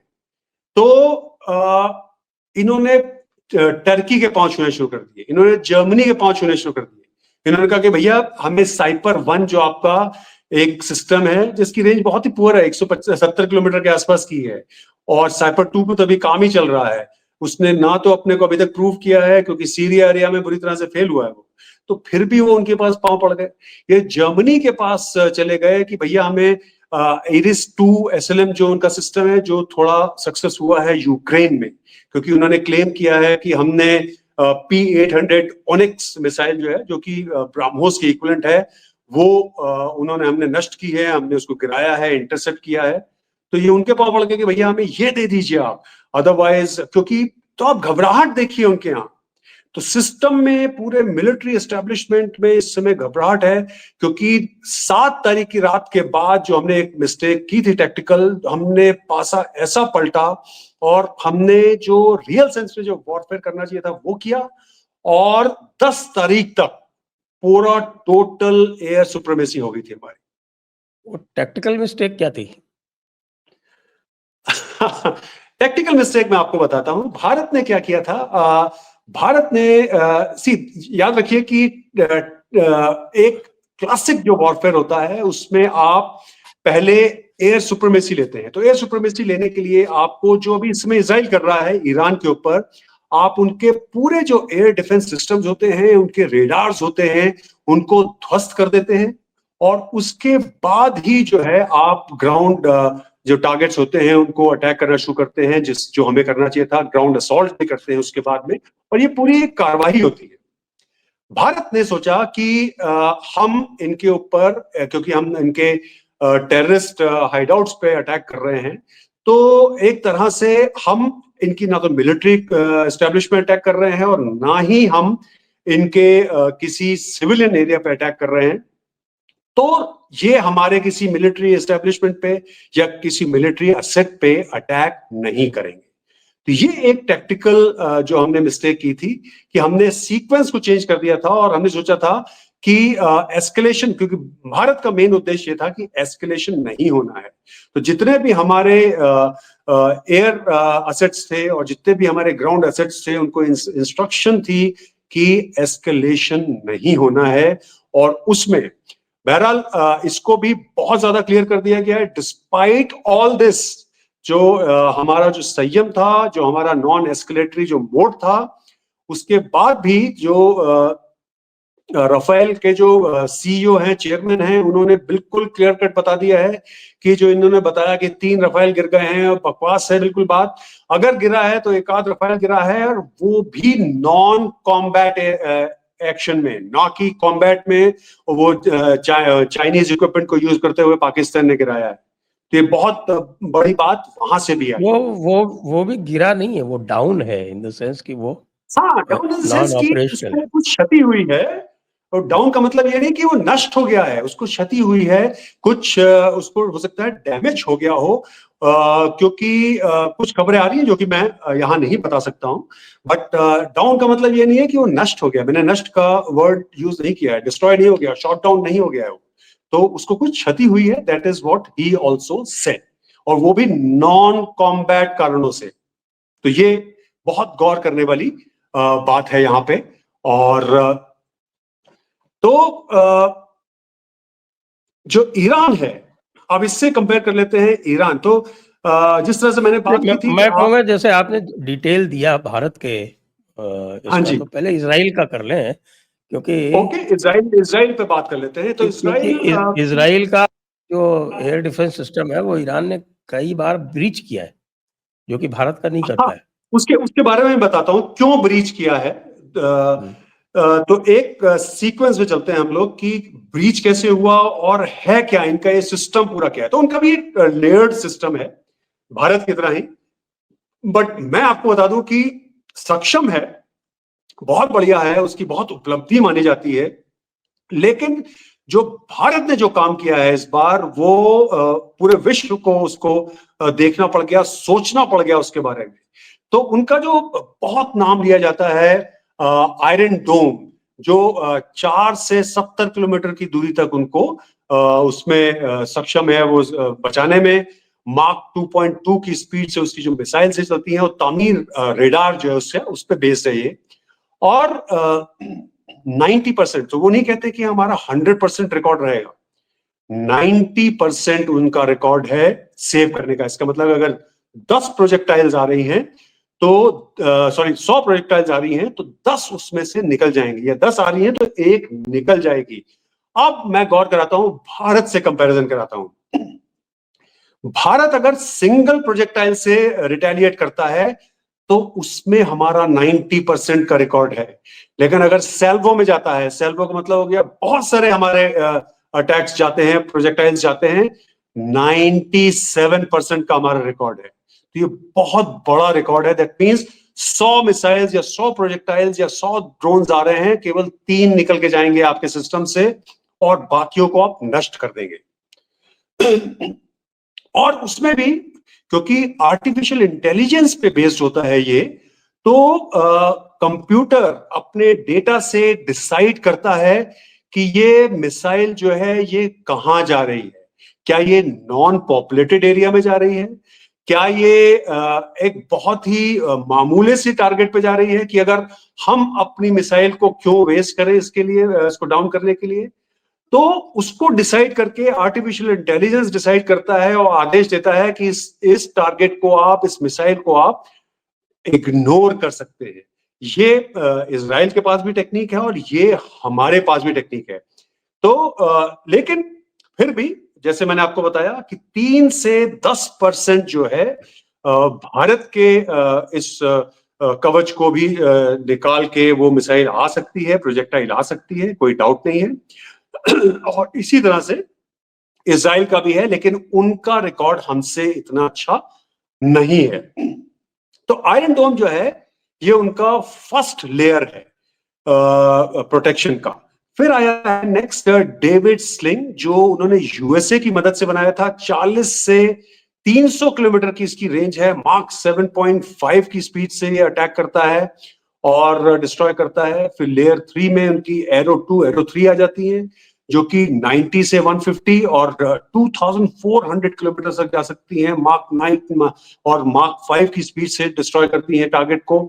तो इन्होंने टर्की के पांव छूने शुरू कर दिए, इन्होंने जर्मनी के पांव छूने शुरू कर दिए। इन्होंने कहा कि भैया हमें साइपर 1 जो आपका एक सिस्टम है जिसकी रेंज बहुत ही पुअर है, 170 किलोमीटर के आसपास की है, और साइपर 2 पे तो अभी काम ही चल रहा है। उसने ना तो अपने को अभी तक प्रूव किया है, क्योंकि सीरिया एरिया में बुरी तरह से फेल हुआ है वो, तो फिर भी वो उनके पास पांव पड़ गए। ये जर्मनी के पास चले गए कि भैया हमें IRIS-2 SLM जो उनका सिस्टम है, जो थोड़ा सक्सेस हुआ है यूक्रेन में, क्योंकि उन्होंने क्लेम किया है कि हमने P-800 ओनिक्स मिसाइल जो है, जो कि ब्राह्मोस की इक्विवेलेंट है, वो हमने नष्ट की है, हमने उसको गिराया है, इंटरसेप्ट किया है। तो ये उनके पांव पड़ गए कि भैया हमें ये दे दीजिए आप, अदरवाइज, क्योंकि तो आप घबराहट देखिए उनके यहाँ। तो सिस्टम में, पूरे मिलिट्री एस्टेब्लिशमेंट में इस समय घबराहट है, क्योंकि 7 तारीख की रात के बाद जो हमने एक मिस्टेक की थी टेक्टिकल, हमने पासा ऐसा पलटा, और हमने जो रियल सेंस में जो वॉरफेयर करना चाहिए था वो किया, और 10 तारीख तक पूरा टोटल एयर सुप्रीमेसी हो गई थी हमारी। वो टैक्टिकल मिस्टेक क्या थी? टेक्निकल मिस्टेक मैं आपको बताता हूं। भारत ने क्या किया था, भारत ने याद रखिए कि एक क्लासिक जो वॉरफेयर होता है उसमें आप पहले एयर सुप्रीमेसी लेते हैं। तो एयर सुप्रीमेसी लेने के लिए आपको, जो अभी इसमें इजराइल कर रहा है ईरान के ऊपर, आप उनके पूरे जो एयर डिफेंस सिस्टम्स होते हैं, उनके रेडार्स होते हैं, उनको ध्वस्त कर देते हैं, और उसके बाद ही जो है आप ग्राउंड जो टारगेट्स होते हैं उनको अटैक करना शुरू करते हैं, जो हमें करना चाहिए था, ग्राउंड असॉल्ट भी करते हैं उसके बाद में, और ये पूरी कार्रवाई होती है। भारत ने सोचा कि हम इनके ऊपर, क्योंकि हम इनके टेररिस्ट हाइडआउट्स पे अटैक कर रहे हैं, तो एक तरह से हम इनकी ना तो मिलिट्री एस्टेब्लिशमेंट अटैक कर रहे हैं और ना ही हम इनके किसी सिविलियन एरिया पे अटैक कर रहे हैं। तो ये हमारे किसी मिलिट्री एस्टेब्लिशमेंट पे या किसी मिलिट्री एसेट पे अटैक नहीं करेंगे। तो ये एक टैक्टिकल जो हमने मिस्टेक की थी कि हमने सीक्वेंस को चेंज कर दिया था और हमने सोचा था कि एस्केलेशन, क्योंकि भारत का मेन उद्देश्य ये था कि एस्केलेशन नहीं होना है। तो जितने भी हमारे एयर एसेट्स थे और जितने भी हमारे ग्राउंड एसेट्स थे, उनको इंस्ट्रक्शन थी कि एस्केलेशन नहीं होना है। और उसमें बहरहाल इसको भी बहुत ज्यादा क्लियर कर दिया गया है। डिस्पाइट ऑल दिस, जो हमारा जो संयम था, जो हमारा नॉन एस्केलेटरी जो मोड था, उसके बाद भी जो राफेल के जो सीईओ हैं, चेयरमैन हैं, उन्होंने बिल्कुल क्लियर कट बता दिया है कि जो इन्होंने बताया कि 3 राफेल गिर गए हैं, और बकवास है बिल्कुल बात। अगर गिरा है तो एक आध राफेल गिरा है, और वो भी नॉन कॉम्बैट एक्शन में, ना कि कॉम्बैट में वो चाइनीज इक्विपमेंट को यूज करते हुए पाकिस्तान ने गिराया है। तो ये बहुत बड़ी बात वहां से भी आई। वो भी गिरा नहीं है, वो डाउन है इन द सेंस कि वो down in the sense non कि ऑपरेशनल उसको कुछ क्षति हुई है। और डाउन का मतलब ये नहीं कि वो नष्ट हो गया है, उसको क्षति हुई है, कुछ उसको हो सकता है डैमेज हो गया हो, क्योंकि कुछ खबरें आ रही हैं जो कि मैं यहाँ नहीं बता सकता हूँ। बट डाउन का मतलब ये नहीं है कि वो नष्ट हो गया। मैंने नष्ट का वर्ड यूज नहीं किया है। डिस्ट्रॉय नहीं हो गया, शॉट डाउन नहीं हो गया है वो, तो उसको कुछ क्षति हुई है। That is what he also said, और वो भी नॉन कॉम्बैट कारणों से। तो ये बहुत गौर करने वाली बात है यहाँ पे। और तो जो ईरान है, अब इससे कंपेयर कर लेते हैं ईरान। तो जिस तरह से मैंने बात की थी, मैं कहूँगा जैसे आपने डिटेल दिया भारत के हाँ इसका, जी, तो पहले इजराइल का कर लें, क्योंकि ओके, इजराइल पे बात कर लेते हैं। तो इजराइल इजराइल का जो एयर डिफेंस सिस्टम है वो ईरान ने कई बार ब्रीच किया है, जो कि भारत का नहीं करता हाँ, है। उसके बारे में बताता हूँ क्यों ब्रीच किया है। तो एक सीक्वेंस में चलते हैं हम लोग कि ब्रीच कैसे हुआ और है क्या, इनका ये सिस्टम पूरा क्या है। तो उनका भी एक लेयर्ड सिस्टम है, भारत की तरह ही। बट मैं आपको बता दूं कि सक्षम है, बहुत बढ़िया है, उसकी बहुत उपलब्धि मानी जाती है। लेकिन जो भारत ने जो काम किया है इस बार, वो पूरे विश्व को उसको देखना पड़ गया, सोचना पड़ गया उसके बारे में। तो उनका जो बहुत नाम लिया जाता है आयरन डोम, जो 4 से 70 किलोमीटर की दूरी तक उनको उसमें सक्षम है वो बचाने में। मार्क 2.2 की स्पीड से उसकी जो मिसाइल से चलती हैं, और तामीर रेडार जो है उससे उस पर बेस्ड है ये। और 90%, तो वो नहीं कहते कि हमारा 100% रिकॉर्ड रहेगा, 90% उनका रिकॉर्ड है सेव करने का। इसका मतलब अगर 10 प्रोजेक्टाइल्स आ रही हैं तो 100 प्रोजेक्टाइल्स आ रही हैं तो 10 उसमें से निकल जाएंगी, या 10 आ रही हैं तो एक निकल जाएगी। अब मैं गौर कराता हूं, भारत से कंपैरिजन कराता हूं। भारत अगर सिंगल प्रोजेक्टाइल से रिटेलिएट करता है तो उसमें हमारा 90% का रिकॉर्ड है। लेकिन अगर सेल्वो में जाता है, सेल्वो का मतलब हो गया बहुत सारे हमारे अटैक्स जाते हैं, प्रोजेक्टाइल्स जाते हैं, 97% का हमारा रिकॉर्ड है। तो ये बहुत बड़ा रिकॉर्ड है। दैट मींस 100 मिसाइल्स या 100 प्रोजेक्टाइल्स या 100 ड्रोन्स आ रहे हैं, केवल 3 निकल के जाएंगे आपके सिस्टम से और बाकियों को आप नष्ट कर देंगे। और उसमें भी क्योंकि आर्टिफिशियल इंटेलिजेंस पे बेस्ड होता है ये, तो कंप्यूटर अपने डेटा से डिसाइड करता है कि ये मिसाइल जो है ये कहां जा रही है। क्या ये नॉन पॉपुलेटेड एरिया में जा रही है, क्या ये एक बहुत ही मामूले सी टारगेट पे जा रही है कि अगर हम अपनी मिसाइल को क्यों वेस्ट करें इसके लिए, इसको डाउन करने के लिए। तो उसको डिसाइड करके आर्टिफिशियल इंटेलिजेंस डिसाइड करता है और आदेश देता है कि इस टारगेट को आप, इस मिसाइल को आप इग्नोर कर सकते हैं। ये इजराइल के पास भी टेक्निक है और ये हमारे पास भी टेक्निक है। तो लेकिन फिर भी जैसे मैंने आपको बताया कि 3 से 10% जो है भारत के इस कवच को भी निकाल के वो मिसाइल आ सकती है, प्रोजेक्टाइल आ सकती है, कोई डाउट नहीं है। और इसी तरह से इजराइल का भी है, लेकिन उनका रिकॉर्ड हमसे इतना अच्छा नहीं है। तो आयरन डोम जो है ये उनका फर्स्ट लेयर है प्रोटेक्शन का। फिर आया है नेक्स्ट डेविड स्लिंग, जो उन्होंने यूएसए की मदद से बनाया था। 40 से 300 किलोमीटर की इसकी रेंज है। मार्क 7.5 की स्पीड से ये अटैक करता है और डिस्ट्रॉय करता है। फिर लेयर 3 में उनकी एरो 2, एरो 3 आ जाती है, जो कि 90 से 150 और 2400 किलोमीटर तक जा सकती हैं। मार्क 9 और मार्क 5 की स्पीड से डिस्ट्रॉय करती हैं टारगेट को।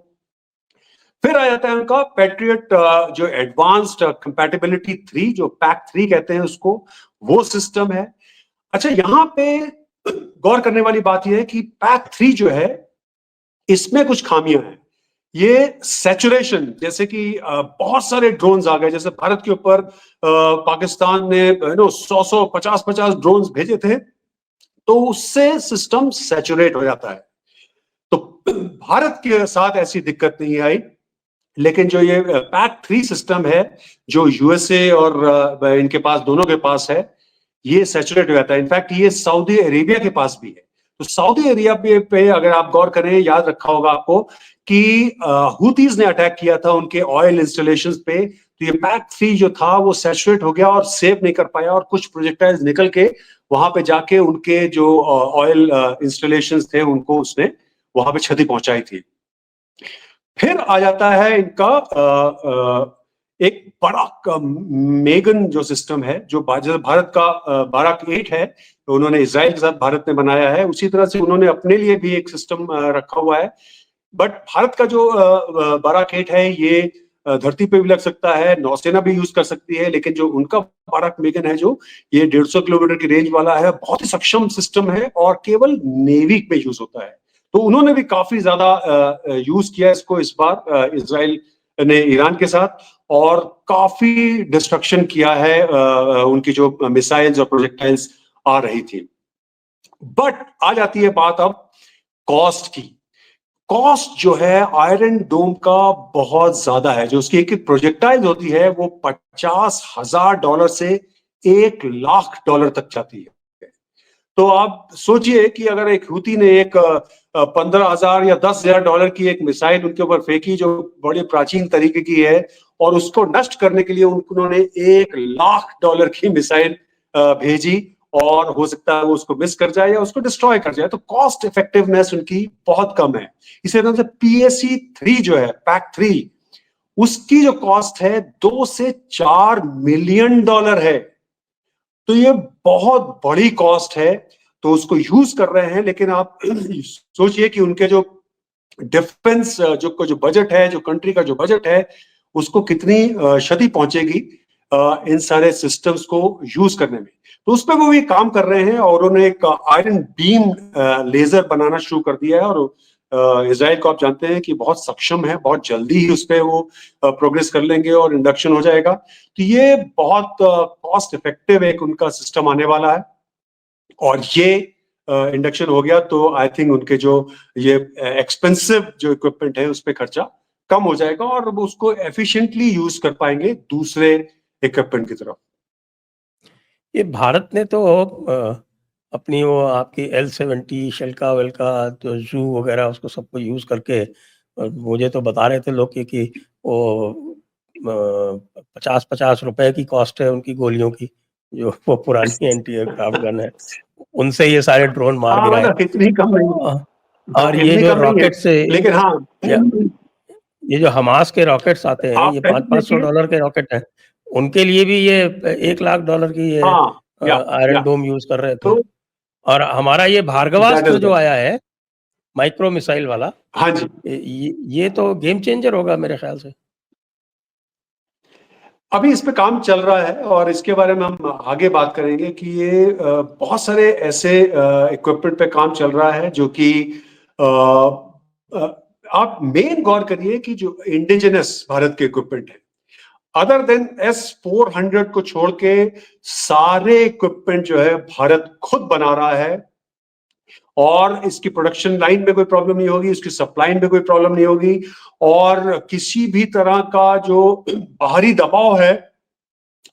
फिर आ जाता है उनका पैट्रियट, जो एडवांस्ड कंपैटिबिलिटी 3, जो पैक 3 कहते हैं उसको, वो सिस्टम है। अच्छा, यहां पे गौर करने वाली बात यह है कि पैक 3 जो है इसमें कुछ खामियां हैं। ये सैचुरेशन, जैसे कि बहुत सारे ड्रोन्स आ गए, जैसे भारत के ऊपर पाकिस्तान ने 100 50 ड्रोन्स भेजे थे, तो उससे सिस्टम सैचुरेट हो जाता है। तो भारत के साथ ऐसी दिक्कत नहीं आई, लेकिन जो ये पैक 3 सिस्टम है जो यूएसए और इनके पास, दोनों के पास है, ये सैचुरेट हो जाता है। इनफैक्ट ये सऊदी अरेबिया के पास भी है। तो सऊदी अरेबिया पे अगर आप गौर करें, याद रखा होगा आपको कि हुतीज ने अटैक किया था उनके ऑयल इंस्टॉलेशंस पे, तो ये पैक 3 जो था वो सैचुरेट हो गया और सेव नहीं कर पाया, और कुछ प्रोजेक्टाइल्स निकल के वहां पे जाके उनके जो ऑयल इंस्टॉलेशंस थे उनको उसने वहां पे क्षति पहुंचाई थी। फिर आ जाता है इनका एक बड़ा मेगन जो सिस्टम है, जो भारत का बाराक 8 है, तो उन्होंने इजराइल के साथ भारत ने बनाया है। उसी तरह से उन्होंने अपने लिए भी एक सिस्टम रखा हुआ है। बट भारत का जो बाराक 8 है ये धरती पे भी लग सकता है, नौसेना भी यूज कर सकती है, लेकिन जो उनका बाराक मेगन है, जो ये 150 किलोमीटर की रेंज वाला है, बहुत ही सक्षम सिस्टम है और केवल नेवी में यूज होता है। तो उन्होंने भी काफी ज्यादा यूज किया इसको इस बार इजराइल ने ईरान के साथ, और काफी डिस्ट्रक्शन किया है उनकी जो मिसाइल्स और प्रोजेक्टाइल्स आ रही थी। बट आ जाती है बात अब कॉस्ट की। कॉस्ट जो है आयरन डोम का बहुत ज्यादा है। जो उसकी एक प्रोजेक्टाइल होती है वो $50,000 से $1,00,000 तक जाती है। तो आप सोचिए कि अगर एक हुती ने एक 15,000 या $10,000 की एक मिसाइल उनके ऊपर फेंकी, जो बड़ी प्राचीन तरीके की है, और उसको नष्ट करने के लिए उन्होंने $1,00,000 की मिसाइल भेजी, और हो सकता है वो उसको मिस कर जाए या उसको डिस्ट्रॉय कर जाए। तो कॉस्ट इफेक्टिवनेस उनकी बहुत कम है। इसी तरह से PAC 3 जो है, पैक 3, उसकी जो कॉस्ट है $2 से $4 मिलियन है। तो ये बहुत बड़ी कॉस्ट है, तो उसको यूज कर रहे हैं। लेकिन आप सोचिए कि उनके जो डिफेंस जो बजट है, जो कंट्री का जो बजट है, उसको कितनी क्षति पहुंचेगी इन सारे सिस्टम्स को यूज करने में। तो उस पर वो भी काम कर रहे हैं, और उन्होंने एक आयरन बीम लेजर बनाना शुरू कर दिया है। और इजराइल को आप जानते हैं कि बहुत सक्षम है, बहुत जल्दी ही उस पर वो प्रोग्रेस कर लेंगे और इंडक्शन हो जाएगा। तो ये बहुत कॉस्ट इफेक्टिव एक उनका सिस्टम आने वाला है, और ये इंडक्शन हो गया तो आई थिंक उनके जो ये एक्सपेंसिव जो इक्विपमेंट है उस पर खर्चा कम हो जाएगा, और वो उसको एफिशिएंटली यूज कर पाएंगे दूसरे इक्विपमेंट की तरफ। ये भारत ने तो अपनी वो आपकी L-70 शल्का वल्का तो जू वगैरह उसको सबको यूज करके, मुझे तो बता रहे थे लोग कि वो 50-50 रुपए की कॉस्ट है उनकी गोलियों की, जो वो पुरानी एंटी एयरक्राफ्ट गन है, उनसे ये सारे ड्रोन मार गिराए। मतलब इतनी कम नहीं, और ये जो रॉकेट से, लेकिन हाँ, ये जो हमास के रॉकेट्स आते हैं, ये $500 के रॉकेट हैं, उनके लिए भी ये $1,00,000 की ये आयरन डोम यूज कर रहे थे। और हमारा ये भार्गवास्त्र जो आया है माइक्रो मिसाइल वाला, हाँ जी, ये तो गेम चेंजर होगा मेरे ख्याल से। अभी इस पे काम चल रहा है, और इसके बारे में हम आगे बात करेंगे कि ये बहुत सारे ऐसे इक्विपमेंट पे काम चल रहा है जो कि आप मेन गौर करिए कि जो इंडिजिनस भारत के इक्विपमेंट है, अदर देन S-400 को छोड़ के सारे इक्विपमेंट जो है भारत खुद बना रहा है, और इसकी प्रोडक्शन लाइन में कोई प्रॉब्लम नहीं होगी, इसकी सप्लाई में कोई प्रॉब्लम नहीं होगी, और किसी भी तरह का जो बाहरी दबाव है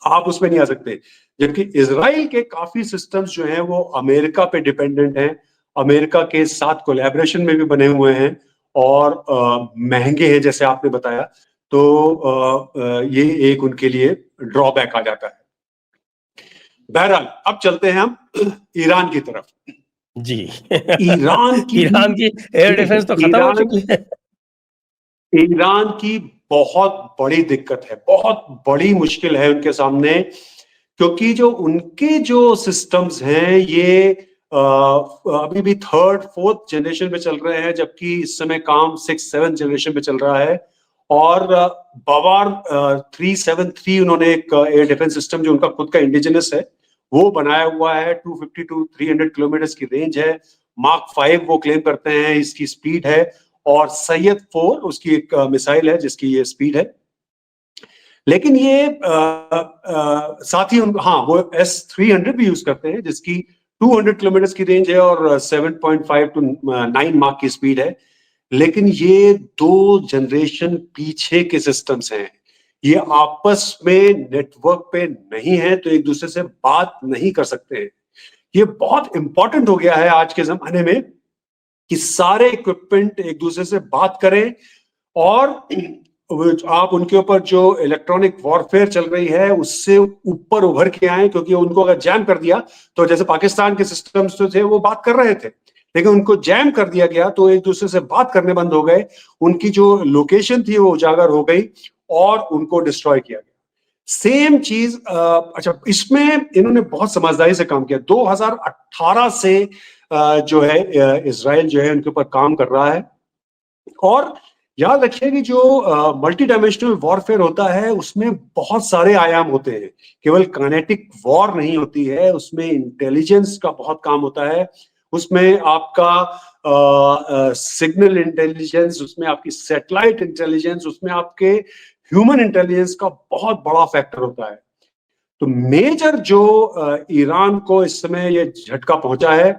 आप उसमें नहीं आ सकते। जबकि इजराइल के काफी सिस्टम्स जो हैं वो अमेरिका पे डिपेंडेंट हैं, अमेरिका के साथ कोलैबोरेशन में भी बने हुए हैं और महंगे हैं जैसे आपने बताया। तो ये एक उनके लिए ड्रॉबैक आ जाता है। बहरहाल अब चलते हैं हम ईरान की तरफ। जी। ईरान की ईरान की एयर डिफेंस तो खत्म हो चुकी है। ईरान की बहुत बड़ी दिक्कत है, बहुत बड़ी मुश्किल है उनके सामने, क्योंकि जो उनके जो सिस्टम्स हैं ये अभी भी 3rd 4th जनरेशन पे चल रहे हैं, जबकि इस समय काम 6th 7th जनरेशन पे चल रहा है। और बवार 373 उन्होंने एक एयर डिफेंस सिस्टम जो उनका खुद का इंडिजिनस है वो बनाया हुआ है। 250 to 300 किलोमीटर की रेंज है। मार्क 5 वो क्लेम करते हैं इसकी स्पीड है, और सैयद 4 उसकी एक मिसाइल है जिसकी ये स्पीड है। लेकिन ये साथ ही हाँ वो S-300 भी यूज करते हैं जिसकी 200 किलोमीटर की रेंज है और 7.5 to 9 मार्क की स्पीड है। लेकिन ये 2 जनरेशन पीछे के सिस्टम्स हैं, ये आपस में नेटवर्क पे नहीं है, तो एक दूसरे से बात नहीं कर सकते हैं। ये बहुत इंपॉर्टेंट हो गया है आज के जमाने में कि सारे इक्विपमेंट एक दूसरे से बात करें, और आप उनके ऊपर जो इलेक्ट्रॉनिक वॉरफेयर चल रही है उससे ऊपर उभर के आए, क्योंकि उनको अगर जैम कर दिया तो जैसे पाकिस्तान के सिस्टम्स जो थे वो बात कर रहे थे, लेकिन उनको जैम कर दिया गया तो एक दूसरे से बात करने बंद हो गए, उनकी जो लोकेशन थी वो उजागर हो गई और उनको डिस्ट्रॉय किया गया। सेम चीज अच्छा, इसमें इन्होंने बहुत समझदारी से काम किया। 2018 से जो है इजराइल जो है उनके ऊपर काम कर रहा है। और याद रखिए कि जो मल्टी डायमेंशनल वॉरफेयर होता है उसमें बहुत सारे आयाम होते हैं, केवल काइनेटिक वॉर नहीं होती है, उसमें इंटेलिजेंस का बहुत काम होता है, उसमें आपका सिग्नल इंटेलिजेंस, उसमें आपकी सैटेलाइट इंटेलिजेंस, उसमें आपके ह्यूमन इंटेलिजेंस का बहुत बड़ा फैक्टर होता है। तो मेजर जो ईरान को इस समय ये झटका पहुंचा है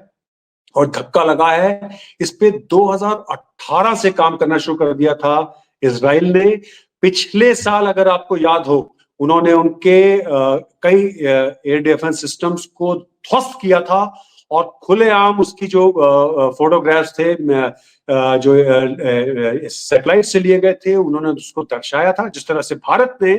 और धक्का लगा है, इस पे 2018 से काम करना शुरू कर दिया था इजराइल ने। पिछले साल अगर आपको याद हो, उन्होंने उनके कई एयर डिफेंस सिस्टम्स को ध्वस्त किया था, और खुलेआम उसकी जो फोटोग्राफ्स थे जो सैटेलाइट से लिए गए थे उन्होंने उसको दर्शाया था। जिस तरह से भारत ने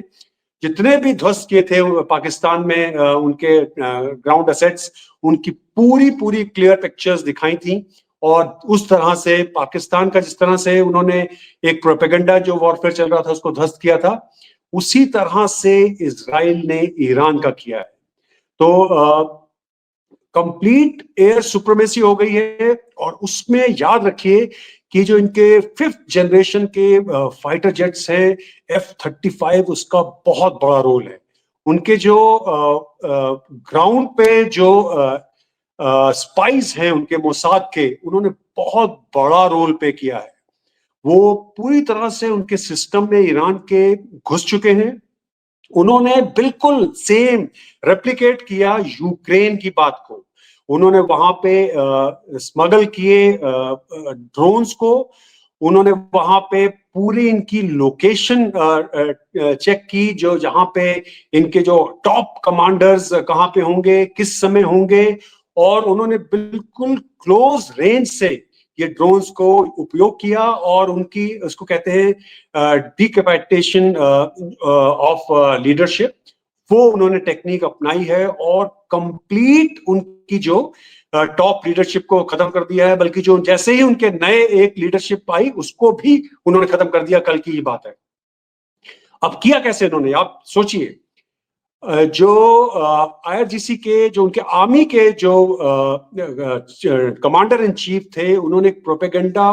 जितने भी ध्वस्त किए थे पाकिस्तान में उनके ग्राउंड एसेट्स, उनकी पूरी पूरी क्लियर पिक्चर्स दिखाई थी। और उस तरह से पाकिस्तान का जिस तरह से उन्होंने एक प्रोपेगेंडा जो वॉरफेयर चल रहा था उसको ध्वस्त किया था, उसी तरह से इजराइल ने ईरान का किया है। तो कंप्लीट एयर सुप्रीमेसी हो गई है। और उसमें याद रखिए कि जो इनके 5th जनरेशन के फाइटर जेट्स हैं F-35, उसका बहुत बड़ा रोल है। उनके जो ग्राउंड पे जो स्पाइस हैं उनके मोसाद के, उन्होंने बहुत बड़ा रोल प्ले किया है। वो पूरी तरह से उनके सिस्टम में ईरान के घुस चुके हैं। उन्होंने बिल्कुल सेम रेप्लिकेट किया यूक्रेन की बात को। उन्होंने वहां पे स्मगल किए ड्रोन्स को, उन्होंने वहां पे पूरी इनकी लोकेशन चेक की, जो जहां पे इनके जो टॉप कमांडर्स कहां पे होंगे, किस समय होंगे, और उन्होंने बिल्कुल क्लोज रेंज से ये ड्रोन्स को उपयोग किया और उनकी उसको कहते हैं डिकैपिटेशन ऑफ लीडरशिप, वो उन्होंने टेक्निक अपनाई है और कंप्लीट उनकी जो टॉप लीडरशिप को खत्म कर दिया है। बल्कि जो जैसे ही उनके नए एक लीडरशिप आई उसको भी उन्होंने खत्म कर दिया, कल की ही बात है। अब किया कैसे उन्होंने, आप सोचिए। जो IRGC के जो उनके आर्मी के जो कमांडर इन चीफ थे, उन्होंने एक प्रोपेगेंडा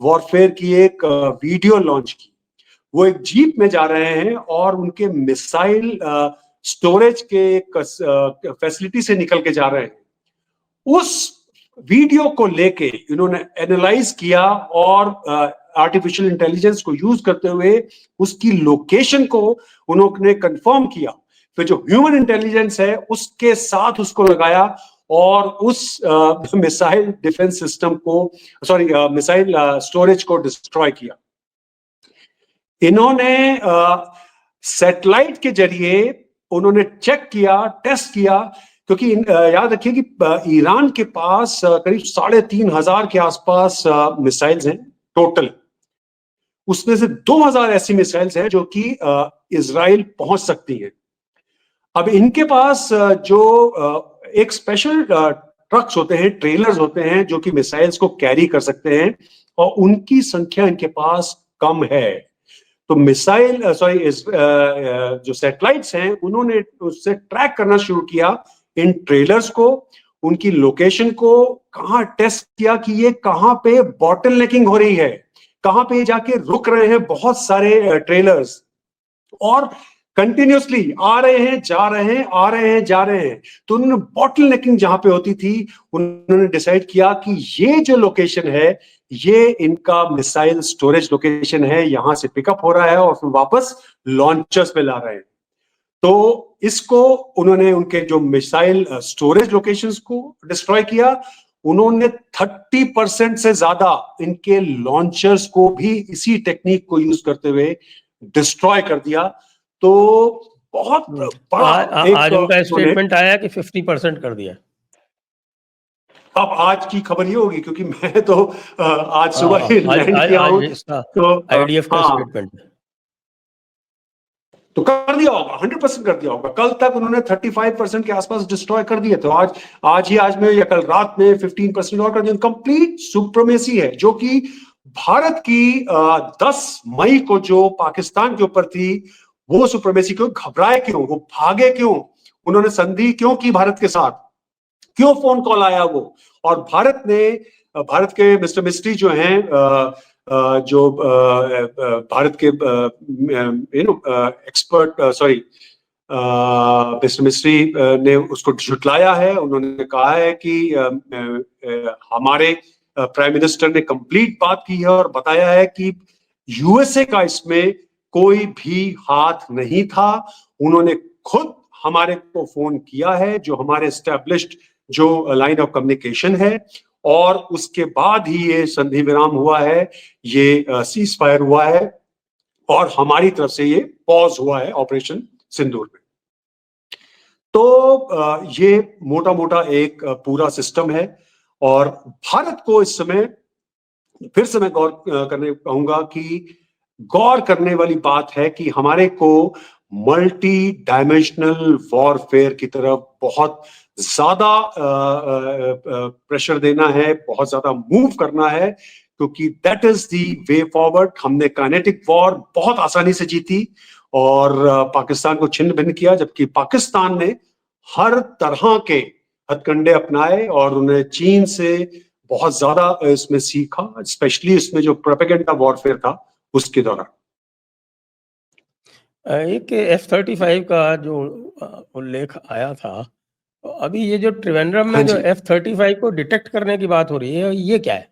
वॉरफेयर की एक वीडियो लॉन्च की। वो एक जीप में जा रहे हैं और उनके मिसाइल स्टोरेज के एक फैसिलिटी से निकल के जा रहे हैं। उस वीडियो को लेके इन्होंने एनालाइज किया और आर्टिफिशियल इंटेलिजेंस को यूज करते हुए उसकी लोकेशन को उन्होंने कंफर्म किया। फिर जो ह्यूमन इंटेलिजेंस है उसके साथ उसको लगाया और उस मिसाइल डिफेंस सिस्टम को, सॉरी मिसाइल स्टोरेज को डिस्ट्रॉय किया। इन्होंने सैटेलाइट के जरिए उन्होंने चेक किया, टेस्ट किया, क्योंकि याद रखिए कि ईरान के पास करीब 3,500 के आसपास मिसाइल्स हैं टोटल। उसमें से 2,000 ऐसी मिसाइल्स हैं जो कि इजराइल पहुंच सकती हैं। अब इनके पास जो एक स्पेशल ट्रक्स होते हैं, ट्रेलर्स होते हैं जो कि मिसाइल्स को कैरी कर सकते हैं, और उनकी संख्या इनके पास कम है। तो मिसाइल जो सैटेलाइट्स हैं, उन्होंने उससे ट्रैक करना शुरू किया इन ट्रेलर्स को, उनकी लोकेशन को, कहां टेस्ट किया कि ये कहां पे बॉटल नेकिंग हो रही है, कहां पे जाके रुक रहे हैं बहुत सारे ट्रेलर्स, और कंटिन्यूसली आ रहे हैं, जा रहे हैं, आ रहे हैं, जा रहे हैं। तो उन्होंने बॉटल नेकिंग जहां पे होती थी, उन्होंने डिसाइड किया कि ये जो लोकेशन है, ये इनका मिसाइल स्टोरेज लोकेशन है, यहां से पिकअप हो रहा है और फिर वापस लॉन्चर्स पे ला रहे हैं। तो इसको उन्होंने उनके जो मिसाइल स्टोरेज लोकेशंस को डिस्ट्रॉय किया। उन्होंने 30% से ज्यादा इनके लॉन्चर्स को भी इसी टेक्निक को यूज करते हुए डिस्ट्रॉय कर दिया। तो बहुत बड़ा आज उनका स्टेटमेंट आया कि 50% कर दिया। अब आज की खबर ये होगी, क्योंकि मैं तो आज सुबह ही लैंड किया हूं, तो आईडीएफ का स्टेटमेंट तो कर दिया होगा, 100% कर दिया होगा। कल तक उन्होंने 35% के आसपास डिस्ट्रॉय कर दिए, तो आज में या कल रात में 15% और कर दिया। कंप्लीट सुप्रीमेसी है, जो कि भारत की 10 मई को जो पाकिस्तान के ऊपर थी, वो सुप्रीमेसी क्यों, घबराए क्यों, वो भागे क्यों, उन्होंने संधि क्यों की भारत के साथ, क्यों फोन कॉल आया वो। और भारत के मिस्टर मिस्ट्री जो हैं, जो भारत के एक्सपर्ट, मिस्टर मिस्ट्री ने उसको झुटलाया है। उन्होंने कहा है कि हमारे प्राइम मिनिस्टर ने कंप्लीट बात की है और बताया है कि यूएसए का इसमें कोई भी हाथ नहीं था। उन्होंने खुद हमारे को फोन किया है, जो हमारे एस्टैब्लिश्ड जो लाइन ऑफ कम्युनिकेशन है, और उसके बाद ही ये संधि विराम हुआ है, ये सीज फायर हुआ है, और हमारी तरफ से ये पॉज हुआ है ऑपरेशन सिंदूर में। तो ये मोटा मोटा एक पूरा सिस्टम है। और भारत को इस समय फिर से मैं गौर करने कहूंगा कि गौर करने वाली बात है कि हमारे को मल्टी डायमेंशनल वॉरफेयर की तरफ बहुत ज्यादा प्रेशर देना है, बहुत ज्यादा मूव करना है, क्योंकि that is the way forward. हमने काइनेटिक वॉर बहुत आसानी से जीती और पाकिस्तान को छिन्न भिन्न किया, जबकि पाकिस्तान ने हर तरह के हथकंडे अपनाए और उन्हें चीन से बहुत ज्यादा इसमें सीखा, स्पेशली इसमें जो प्रोपेगेंडा वॉरफेयर था उसके दौरान। एक F-35 का जो उल्लेख आया था, तो अभी ये जो त्रिवेंद्रम में जो F-35 को डिटेक्ट करने की बात हो रही है, ये क्या है?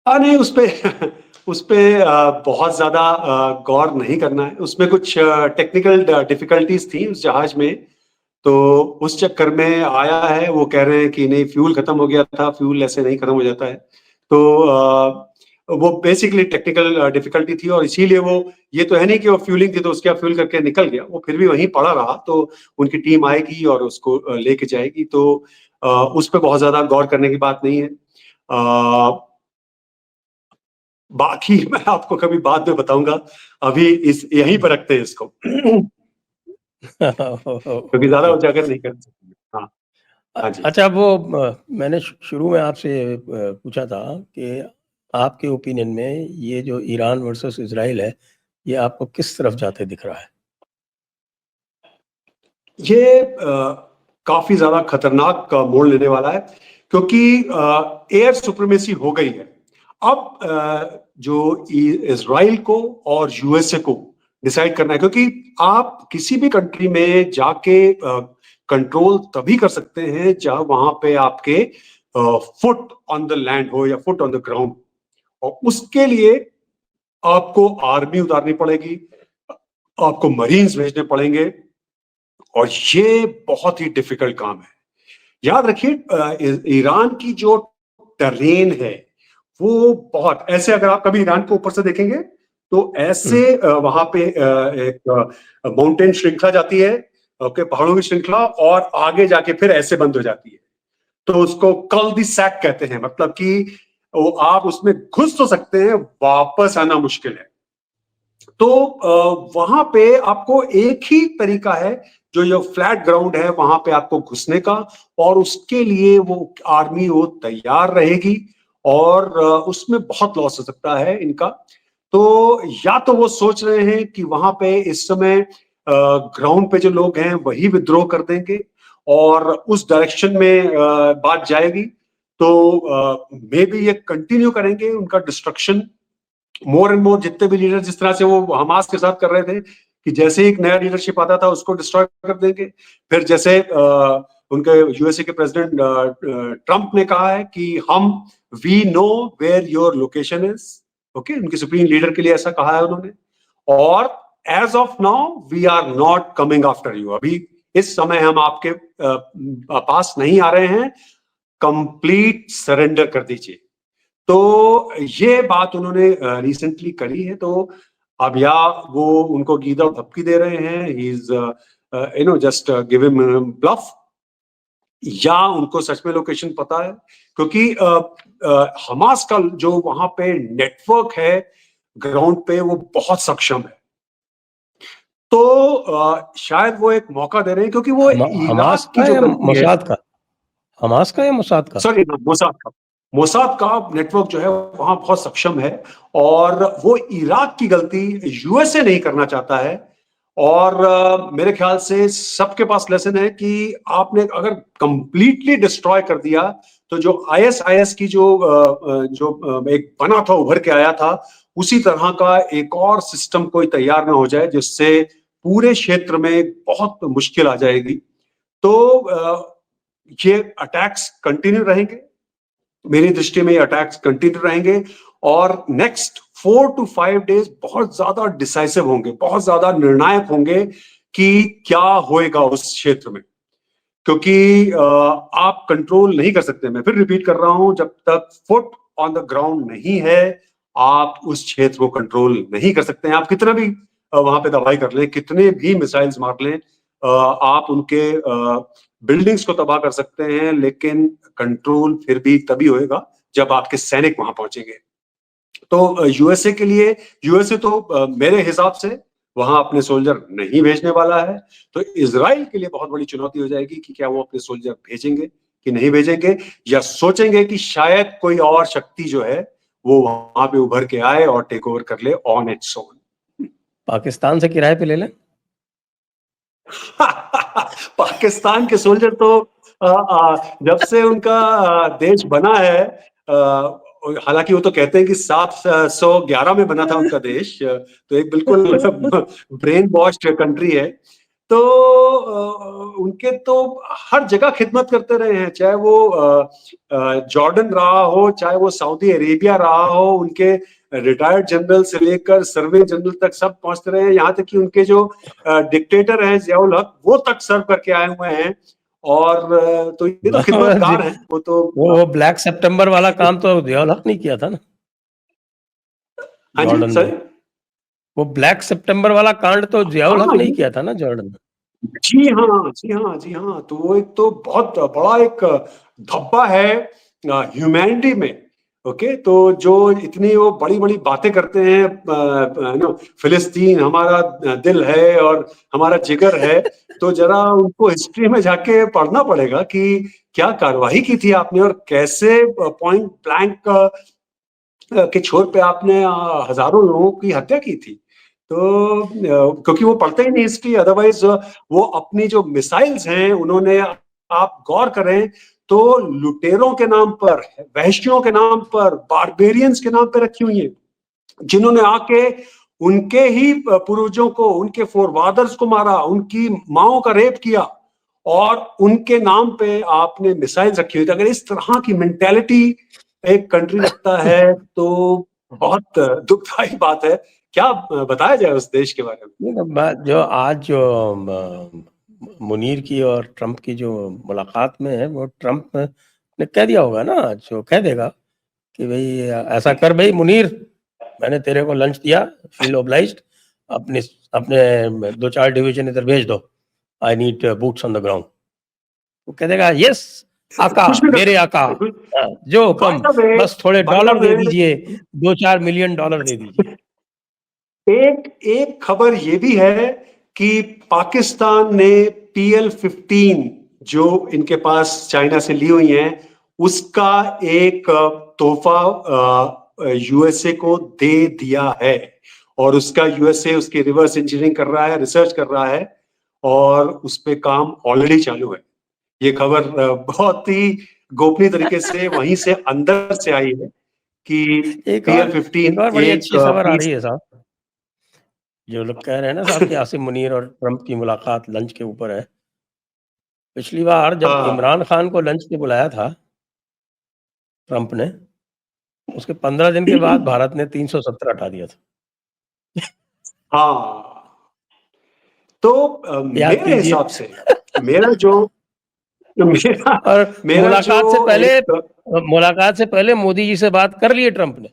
नहीं, उस पे बहुत ज्यादा गौर नहीं करना है। उसमें कुछ टेक्निकल डिफिकल्टीज थी उस जहाज में, तो उस चक्कर में आया है। वो कह रहे हैं कि नहीं, फ्यूल खत्म हो गया था, फ्यूल ऐसे नहीं खत्म हो जाता है। तो वो बेसिकली टेक्निकल डिफिकल्टी थी, और इसीलिए वो, ये तो है नहीं कि वो फ्यूलिंग थी तो उसके फ्यूल करके निकल गया, वो फिर भी वहीं पड़ा रहा। तो उनकी टीम आएगी और उसको लेके जाएगी, तो उस पर बहुत ज्यादा गौर करने की बात नहीं है। बाकी मैं आपको कभी बाद में बताऊंगा, अभी यहीं पर रखते हैं इसको क्योंकि ज्यादा उजागर नहीं कर सकते। हाँ, अच्छा, वो मैंने शुरू में आपसे पूछा था कि आपके ओपिनियन में ये जो ईरान वर्सेस इजराइल है, ये आपको किस तरफ जाते दिख रहा है? ये काफी ज्यादा खतरनाक मोड़ लेने वाला है, क्योंकि एयर सुप्रीमेसी हो गई है। अब जो इजराइल को और यूएसए को डिसाइड करना है, क्योंकि आप किसी भी कंट्री में जाके कंट्रोल तभी कर सकते हैं जहां वहां पे आपके फुट ऑन द लैंड हो या फुट ऑन द ग्राउंड, और उसके लिए आपको आर्मी उतारनी पड़ेगी, आपको मरीन्स भेजने पड़ेंगे, और ये बहुत ही डिफिकल्ट काम है। याद रखिए, ईरान की जो टर्रेन है वो बहुत ऐसे, अगर आप कभी ईरान को ऊपर से देखेंगे तो ऐसे वहां पे एक माउंटेन श्रृंखला जाती है, ओके, पहाड़ों की श्रृंखला, और आगे जाके फिर ऐसे बंद हो जाती है। तो उसको कल दी सैक कहते हैं, मतलब कि वो आप उसमें घुस तो सकते हैं, वापस आना मुश्किल है। तो वहां पे आपको एक ही तरीका है, जो ये फ्लैट ग्राउंड है वहां पे आपको घुसने का, और उसके लिए वो आर्मी वो तैयार रहेगी, और उसमें बहुत लॉस हो सकता है इनका। तो या तो वो सोच रहे हैं कि वहां पे इस समय ग्राउंड पे जो लोग हैं वही विद्रोह कर देंगे और उस डायरेक्शन में बात जाएगी, तो मे बी ये कंटिन्यू करेंगे उनका डिस्ट्रक्शन। मोर एंड मोर जितने भी लीडर जिस तरह से वो हमास के साथ कर रहे थे कि जैसे ही एक नया लीडरशिप आता था उसको डिस्ट्रॉय कर देंगे। फिर जैसे उनके यूएसए के प्रेसिडेंट ट्रंप ने कहा है कि हम we know where your location is, okay, उनके सुप्रीम लीडर के लिए ऐसा कहा है उन्होंने। और as of now we are not coming after you, अभी इस समय हम आपके पास नहीं आ रहे हैं, कंप्लीट सरेंडर कर दीजिए। तो ये बात उन्होंने रिसेंटली करी है। तो अब या वो उनको गीदड़ धमकी दे रहे हैं, he is just give him bluff, या उनको सच में लोकेशन पता है, क्योंकि हमास का जो वहां पे नेटवर्क है ग्राउंड पे वो बहुत सक्षम है। तो शायद वो एक मौका दे रहे हैं, क्योंकि वो हमास इराक की का जो या गलती है, मोसाद का, हमास का या मोसाद का, सॉरी मोसाद का नेटवर्क जो है वहां बहुत सक्षम है, और वो इराक की गलती यूएसए नहीं करना चाहता है। और मेरे ख्याल से सबके पास लेसन है कि आपने अगर कंप्लीटली डिस्ट्रॉय कर दिया तो जो आईएसआईएस की जो एक बना था, उभर के आया था, उसी तरह का एक और सिस्टम कोई तैयार ना हो जाए जिससे पूरे क्षेत्र में बहुत मुश्किल आ जाएगी। तो ये अटैक्स कंटिन्यू रहेंगे, मेरी दृष्टि में ये अटैक्स कंटिन्यू रहेंगे, और नेक्स्ट 4 to 5 डेज बहुत ज्यादा डिसाइसिव होंगे, बहुत ज्यादा निर्णायक होंगे कि क्या होएगा उस क्षेत्र में, क्योंकि आप कंट्रोल नहीं कर सकते। मैं फिर रिपीट कर रहा हूं, जब तक फुट ऑन द ग्राउंड नहीं है आप उस क्षेत्र को कंट्रोल नहीं कर सकते हैं। आप कितना भी वहां पे दवाई कर लें, कितने भी मिसाइल्स मार लें, आप उनके बिल्डिंग्स को तबाह कर सकते हैं, लेकिन कंट्रोल फिर भी तभी होएगा जब आपके सैनिक वहां पहुंचेंगे। तो यूएसए के लिए, यूएसए तो मेरे हिसाब से वहां अपने सोल्जर नहीं भेजने वाला है। तो इजराइल के लिए बहुत बड़ी चुनौती हो जाएगी कि क्या वो अपने सोल्जर भेजेंगे कि नहीं भेजेंगे, या सोचेंगे कि शायद कोई और शक्ति जो है वो वहां पे उभर के आए और टेक ओवर कर ले ऑन इट्स ओन। पाकिस्तान से किराए पे ले लें। पाकिस्तान के सोल्जर तो जब से उनका देश बना है, हालांकि वो तो कहते हैं कि 711 में बना था उनका देश, तो एक बिल्कुल ब्रेन वॉश्ड कंट्री है। तो उनके तो हर जगह खिदमत करते रहे हैं, चाहे वो जॉर्डन रहा हो, चाहे वो सऊदी अरेबिया रहा हो, उनके रिटायर्ड जनरल से लेकर सर्वे जनरल तक सब पहुंचते रहे हैं, यहाँ तक कि उनके जो डिक्टेटर हैं जियाउल हक, वो तक सर्व करके आए हुए हैं। और तो ये तो खिदमतगार हैं वो तो। वो ब्लैक सितंबर वाला काम तो जियाउल हक नहीं किया था ना, हाँ जी जॉर्डन सर। में। वो ब्लैक सितंबर वाला कांड तो जियाउल हक हाँ नहीं किया था ना जॉर्डन में। जी हाँ, जी हाँ, जी हाँ। तो वो एक तो बहुत बड़ा एक धब्बा है ह्यूमैनिटी में। ओके, तो जो इतनी वो बड़ी बड़ी बातें करते हैं, फिलिस्तीन हमारा दिल है और हमारा जिगर है, तो जरा उनको हिस्ट्री में जाके पढ़ना पड़ेगा कि क्या कार्रवाई की थी आपने, और कैसे पॉइंट ब्लैंक के छोर पे आपने हजारों लोगों की हत्या की थी। तो क्योंकि वो पढ़ते ही नहीं हिस्ट्री, अदरवाइज वो अपनी जो मिसाइल्स हैं उन्होंने, आप गौर करें तो लुटेरों के नाम पर, वहशियों के नाम पर, बारबेरियंस के नाम पर रखी हुई है, जिन्होंने आके उनके ही पूर्वजों को, उनके फोरफादर्स को मारा, उनकी माओ का रेप किया, और उनके नाम पे आपने मिसाइल्स रखी हुई थी। अगर इस तरह की मेंटेलिटी एक कंट्री रखता है तो बहुत दुखदाई बात है। क्या बताया जाए उस देश के बारे में। नहीं, बात जो आज जो मुनीर की और ट्रंप की जो मुलाकात में है, वो ट्रंप ने कह दिया होगा ना, जो कह देगा कि भाई ऐसा कर भाई मुनीर, मैंने तेरे को लंच दिया, फील ऑब्लाइज्ड, अपने अपने 2-4 डिवीजन इधर भेज दो, I need boots on the ground. वो कह देगा यस आका, कुछ भी कर मेरे आका, जो बाय हुक्म, द वे, बस थोड़े बाय द डॉलर दे वे, दीजिए, 2-4 मिलियन डॉलर दे दीजिए। एक खबर ये भी है कि पाकिस्तान ने PL-15 जो इनके पास चाइना से ली हुई है, उसका एक तोहफा यूएसए को दे दिया है, और उसका यूएसए उसकी रिवर्स इंजीनियरिंग कर रहा है, रिसर्च कर रहा है, और उस पे काम ऑलरेडी चालू है। ये खबर बहुत ही गोपनीय तरीके से वहीं से अंदर से आई है कि एक PL-15 और बड़ी एक अच्छी खबर आ पीस। रही है साहब, जो लोग कह रहे हैं ना साहब कि आसिम मुनीर और ट्रंप की मुलाकात लंच के ऊपर है। पिछली बार जब इमरान खान को लंच पे बुलाया था ट्रंप ने, उसके 15 दिन के बाद भारत ने 370 हटा दिया था। हाँ, तो याद मेरे कीजिए। हिसाब से मेरा जो मेरा और मेरा जो एक मुलाकात से पहले मोदी जी से बात कर लिए ट्रंप ने।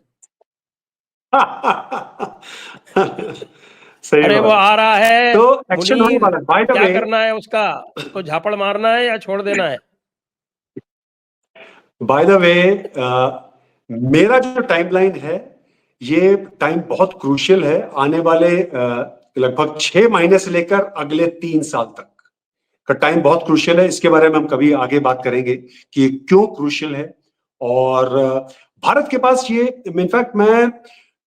सही अरे वो बात। आ रहा है तो एक्शन होने मुनीर, वाला है, बाय द क्या वे। करना है उसका, उसको झापड़ मारना है या छोड़ देना है? बाय द वे, मेरा जो टाइमलाइन है, ये टाइम बहुत क्रूशियल है, आने वाले लगभग 6 महीने से लेकर अगले 3 साल तक का टाइम बहुत क्रूशियल है। इसके बारे में हम कभी आगे बात करेंगे कि क्यों क्रूशियल है। और भारत के पास ये, इनफैक्ट मैं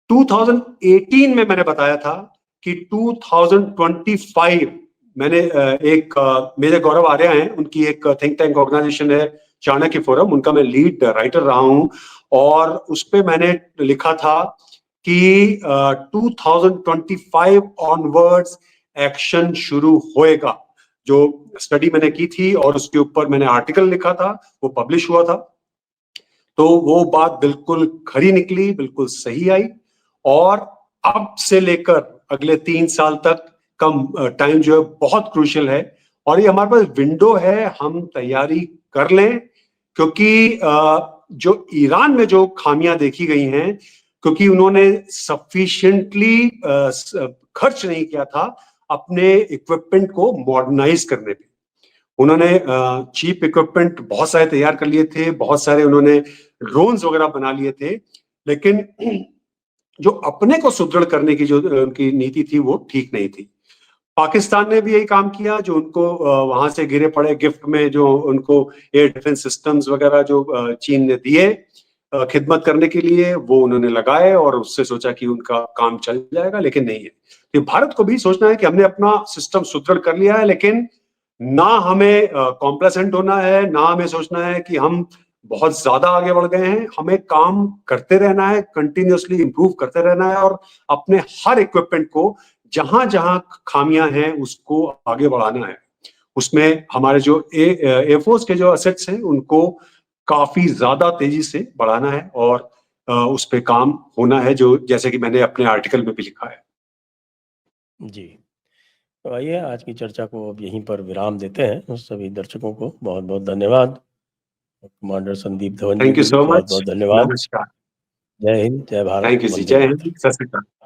2018 में मैंने बताया था कि 2025 मैंने मेजर गौरव आर्या हैं, उनकी एक थिंक टैंक ऑर्गेनाइजेशन है चाणक्य फोरम, उनका मैं लीड राइटर रहा हूं, और उस पे मैंने लिखा था कि 2025 ऑनवर्ड्स एक्शन शुरू होएगा। जो स्टडी मैंने की थी और उसके ऊपर मैंने आर्टिकल लिखा था, वो पब्लिश हुआ था। तो वो बात बिल्कुल खरी निकली, बिल्कुल सही आई। और अब से लेकर अगले 3 साल तक का टाइम जो है बहुत क्रूशियल है, और ये हमारे पास विंडो है, हम तैयारी कर लें। क्योंकि जो ईरान में जो खामियां देखी गई हैं, क्योंकि उन्होंने सफिशिएंटली खर्च नहीं किया था अपने इक्विपमेंट को मॉडर्नाइज करने पे। उन्होंने चीप इक्विपमेंट बहुत सारे तैयार कर लिए थे, बहुत सारे उन्होंने ड्रोन्स वगैरह बना लिए थे, लेकिन जो अपने को सुदृढ़ करने की जो उनकी नीति थी वो ठीक नहीं थी। पाकिस्तान ने भी यही काम किया, जो उनको वहां से गिरे पड़े गिफ्ट में जो उनको एयर डिफेंस सिस्टम्स वगैरह जो चीन ने दिए खिदमत करने के लिए, वो उन्होंने लगाए और उससे सोचा कि उनका काम चल जाएगा, लेकिन नहीं है। तो भारत को भी सोचना है कि हमने अपना सिस्टम सुदृढ़ कर लिया है, लेकिन ना हमें कॉम्प्लेसेंट होना है, ना हमें सोचना है कि हम बहुत ज्यादा आगे बढ़ गए हैं। हमें काम करते रहना है, कंटिन्यूअसली इंप्रूव करते रहना है, और अपने हर इक्विपमेंट को जहां जहां खामियां हैं उसको आगे बढ़ाना है। उसमें हमारे जो एयरफोर्स के जो असेट्स हैं उनको काफी ज्यादा तेजी से बढ़ाना है, और उस पे काम होना है, जो जैसे कि मैंने अपने आर्टिकल में भी लिखा है। जी, तो आइए आज की चर्चा को अब यहीं पर विराम देते हैं। सभी दर्शकों को बहुत बहुत धन्यवाद। कमांडर संदीप धवन जी थैंक को यू भी सो बहुत मच। बहुत धन्यवाद। नमस्कार। जय हिंद, जय भारत, थैंक यू जी, वंदे जय मातरम। हिंद, सत श्री अकाल।